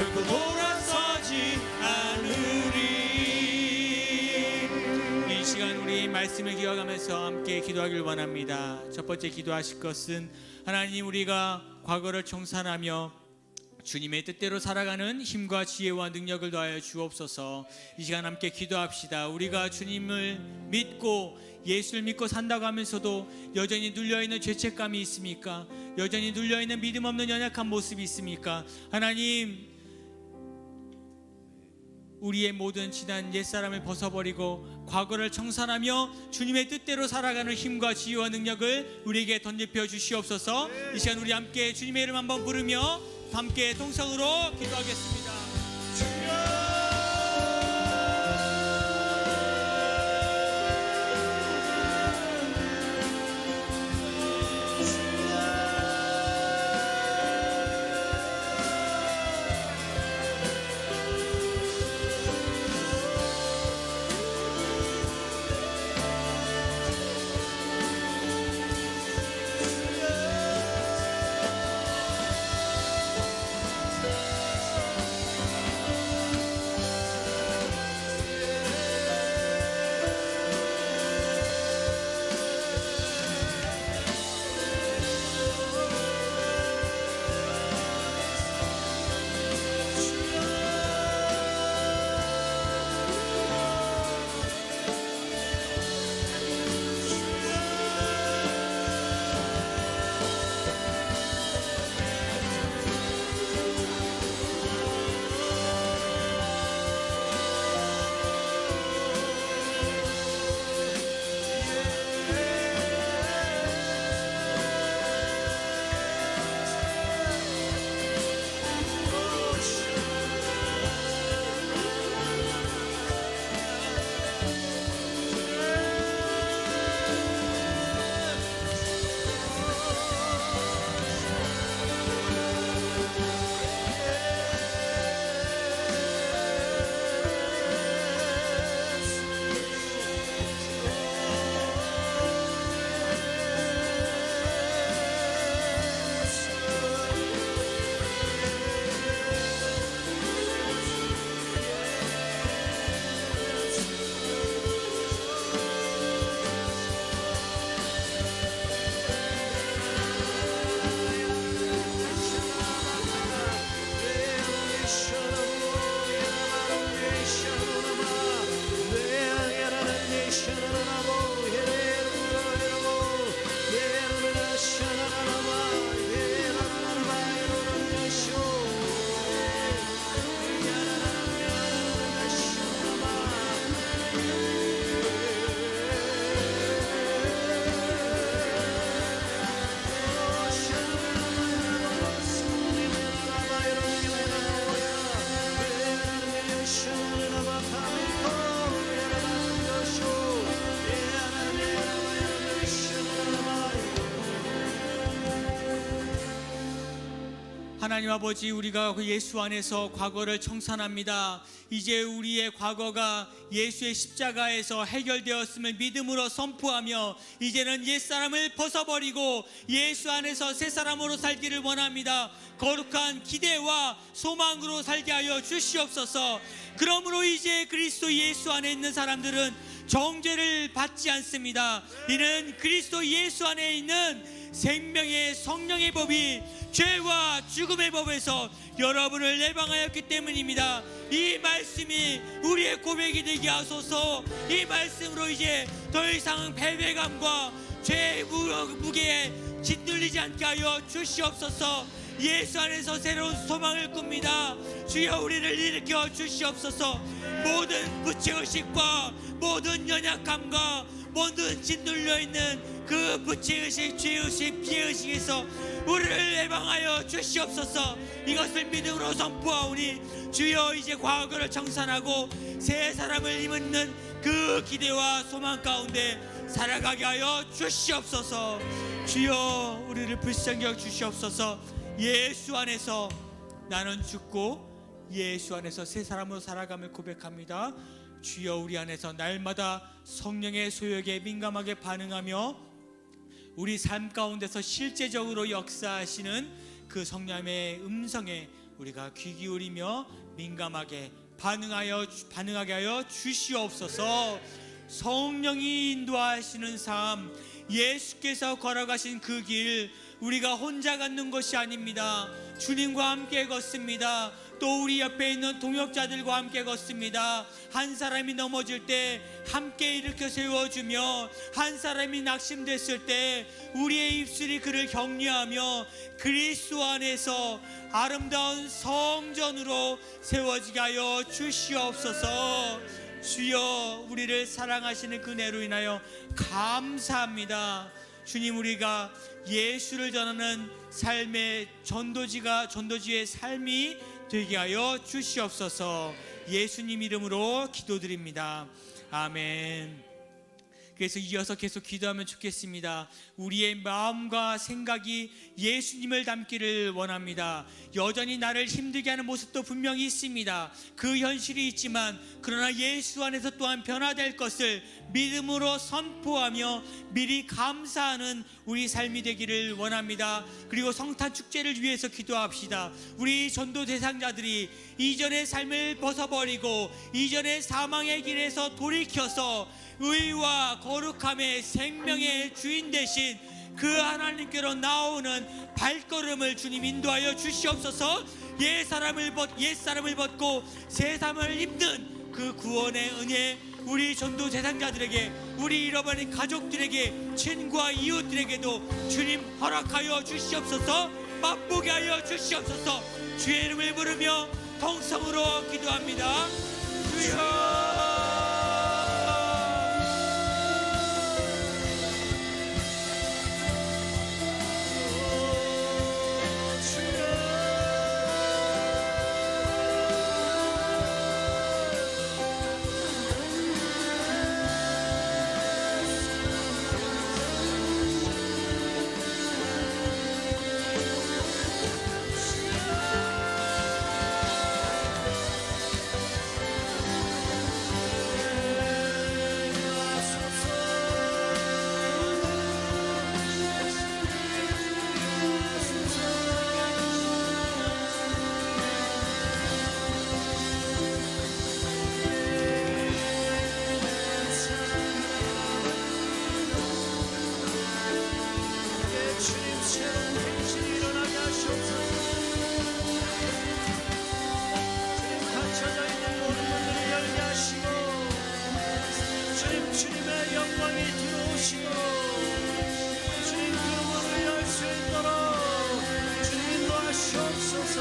결코 돌아서지 않으리. 이 시간 우리 말씀을 기억하면서 함께 기도하길 원합니다. 첫 번째 기도하실 것은 하나님, 우리가 과거를 청산하며 주님의 뜻대로 살아가는 힘과 지혜와 능력을 더하여 주옵소서. 이 시간 함께 기도합시다. 우리가 주님을 믿고 예수를 믿고 산다고 하면서도 여전히 눌려있는 죄책감이 있습니까? 여전히 눌려있는 믿음 없는 연약한 모습이 있습니까? 하나님, 우리의 모든 지난 옛사람을 벗어버리고 과거를 청산하며 주님의 뜻대로 살아가는 힘과 지혜와 능력을 우리에게 던집혀 주시옵소서. 이 시간 우리 함께 주님의 이름 한번 부르며 함께 동성으로 기도하겠습니다. 하나님 아버지, 우리가 그 예수 안에서 과거를 청산합니다. 이제 우리의 과거가 예수의 십자가에서 해결되었음을 믿음으로 선포하며 이제는 옛사람을 벗어버리고 예수 안에서 새 사람으로 살기를 원합니다. 거룩한 기대와 소망으로 살게 하여 주시옵소서. 그러므로 이제 그리스도 예수 안에 있는 사람들은 정죄를 받지 않습니다. 이는 그리스도 예수 안에 있는 생명의 성령의 법이 죄와 죽음의 법에서 여러분을 예방하였기 때문입니다. 이 말씀이 우리의 고백이 되게 하소서. 이 말씀으로 이제 더 이상 패배감과 죄의 무게에 짓눌리지 않게 하여 주시옵소서. 예수 안에서 새로운 소망을 꿉니다. 주여, 우리를 일으켜 주시옵소서. 모든 부채의식과 모든 연약함과 모든 짓눌려 있는 그 부채의식, 죄의식, 피해의식에서 우리를 예방하여 주시옵소서. 이것을 믿음으로 선포하오니 주여, 이제 과거를 청산하고 새 사람을 입는 그 기대와 소망 가운데 살아가게 하여 주시옵소서. 주여, 우리를 불쌍히 여겨 주시옵소서. 예수 안에서 나는 죽고 예수 안에서 새 사람으로 살아감을 고백합니다. 주여, 우리 안에서 날마다 성령의 소욕에 민감하게 반응하며 우리 삶 가운데서 실제적으로 역사하시는 그 성령의 음성에 우리가 귀 기울이며 민감하게 반응하게 하여 주시옵소서. 성령이 인도하시는 삶, 예수께서 걸어가신 그 길, 우리가 혼자 걷는 것이 아닙니다. 주님과 함께 걷습니다. 또 우리 옆에 있는 동역자들과 함께 걷습니다. 한 사람이 넘어질 때 함께 일으켜 세워주며, 한 사람이 낙심됐을 때 우리의 입술이 그를 격려하며 그리스도 안에서 아름다운 성전으로 세워지게 하여 주시옵소서. 주여, 우리를 사랑하시는 그 은혜로 인하여 감사합니다. 주님, 우리가 예수를 전하는 삶의 전도지의 삶이 되게 하여 주시옵소서. 예수님 이름으로 기도드립니다. 아멘. 그래서 이어서 계속 기도하면 좋겠습니다. 우리의 마음과 생각이 예수님을 닮기를 원합니다. 여전히 나를 힘들게 하는 모습도 분명히 있습니다. 그 현실이 있지만 그러나 예수 안에서 또한 변화될 것을 믿음으로 선포하며 미리 감사하는 우리 삶이 되기를 원합니다. 그리고 성탄 축제를 위해서 기도합시다. 우리 전도 대상자들이 이전의 삶을 벗어버리고 이전의 사망의 길에서 돌이켜서 의와 거룩함의 생명의 주인 되신 그 하나님께로 나오는 발걸음을 주님 인도하여 주시옵소서. 옛사람을 벗고 새사람을 입는 그 구원의 은혜, 우리 전도 대상자들에게, 우리 잃어버린 가족들에게, 친구와 이웃들에게도 주님 허락하여 주시옵소서. 맛보게 하여 주시옵소서. 주의 이름을 부르며 통성으로 기도합니다. 주여, 주님의 영광이 들어오시고 주님 그 문을 열 수 있도록 주님 인도하시옵소서.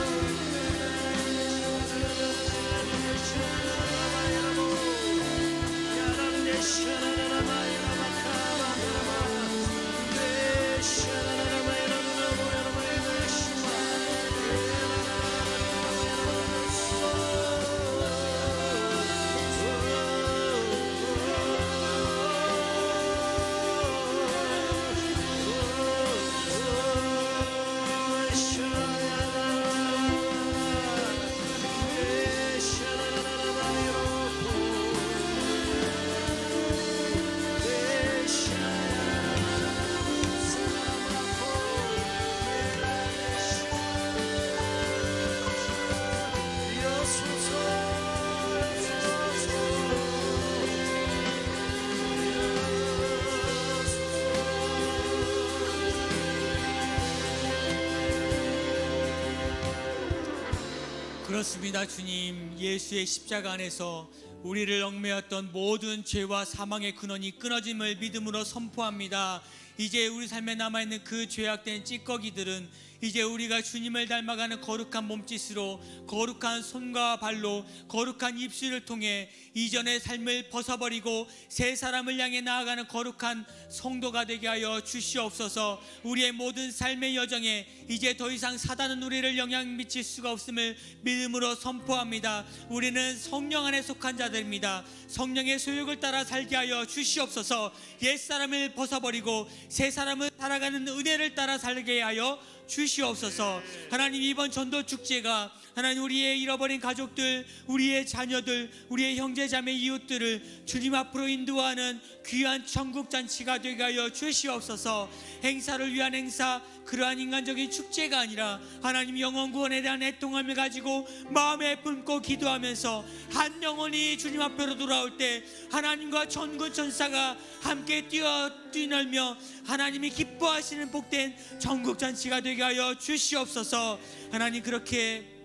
그렇습니다. 주님, 예수의 십자가 안에서 우리를 얽매였던 모든 죄와 사망의 근원이 끊어짐을 믿음으로 선포합니다. 이제 우리 삶에 남아있는 그 죄악된 찌꺼기들은 이제 우리가 주님을 닮아가는 거룩한 몸짓으로, 거룩한 손과 발로, 거룩한 입술을 통해 이전의 삶을 벗어버리고 새 사람을 향해 나아가는 거룩한 성도가 되게 하여 주시옵소서. 우리의 모든 삶의 여정에 이제 더 이상 사단은 우리를 영향 미칠 수가 없음을 믿음으로 선포합니다. 우리는 성령 안에 속한 자들입니다. 성령의 소욕을 따라 살게 하여 주시옵소서. 옛사람을 벗어버리고 새 사람을 살아가는 은혜를 따라 살게 하여 주시옵소서. 하나님, 이번 전도 축제가 하나님, 우리의 잃어버린 가족들, 우리의 자녀들, 우리의 형제자매 이웃들을 주님 앞으로 인도하는 귀한 천국잔치가 되게 하여 주시옵소서. 행사를 위한 행사, 그러한 인간적인 축제가 아니라 하나님 영혼 구원에 대한 애통함을 가지고 마음에 품고 기도하면서 한 영혼이 주님 앞으로 돌아올 때 하나님과 천군 천사가 함께 뛰놀며 하나님이 기뻐하시는 복된 천국잔치가 되게 하여 주시옵소서. 하나님, 그렇게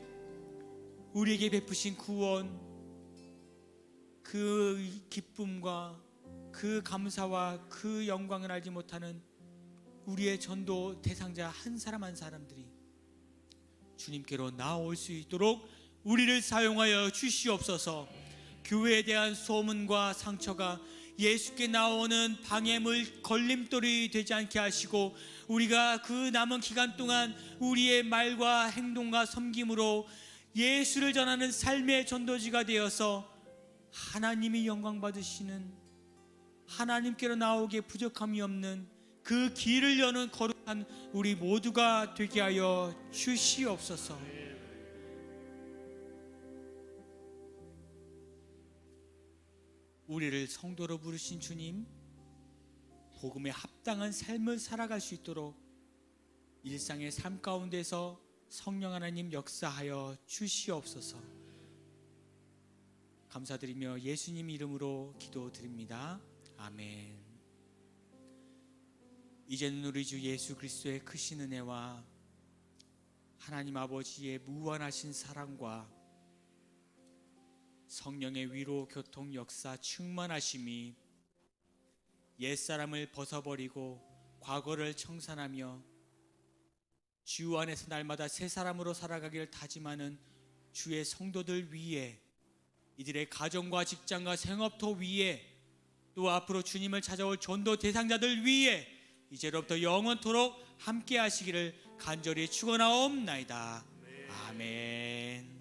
우리에게 베푸신 구원, 그 기쁨과 그 감사와 그 영광을 알지 못하는 우리의 전도 대상자 한 사람 한 사람들이 주님께로 나올 수 있도록 우리를 사용하여 주시옵소서. 교회에 대한 소문과 상처가 예수께 나오는 방해물, 걸림돌이 되지 않게 하시고, 우리가 그 남은 기간 동안 우리의 말과 행동과 섬김으로 예수를 전하는 삶의 전도지가 되어서 하나님이 영광 받으시는, 하나님께로 나오기에 부족함이 없는 그 길을 여는 거룩한 우리 모두가 되게 하여 주시옵소서. 우리를 성도로 부르신 주님, 복음에 합당한 삶을 살아갈 수 있도록 일상의 삶 가운데서 성령 하나님 역사하여 주시옵소서. 감사드리며 예수님 이름으로 기도드립니다. 아멘. 이제는 우리 주 예수 그리스도의 크신 은혜와 하나님 아버지의 무한하신 사랑과 성령의 위로, 교통, 역사, 충만하심이 옛사람을 벗어버리고 과거를 청산하며 주 안에서 날마다 새 사람으로 살아가기를 다짐하는 주의 성도들 위에, 이들의 가정과 직장과 생업터 위에, 또 앞으로 주님을 찾아올 전도 대상자들 위에 이제로부터 영원토록 함께 하시기를 간절히 축원하옵나이다. 아멘.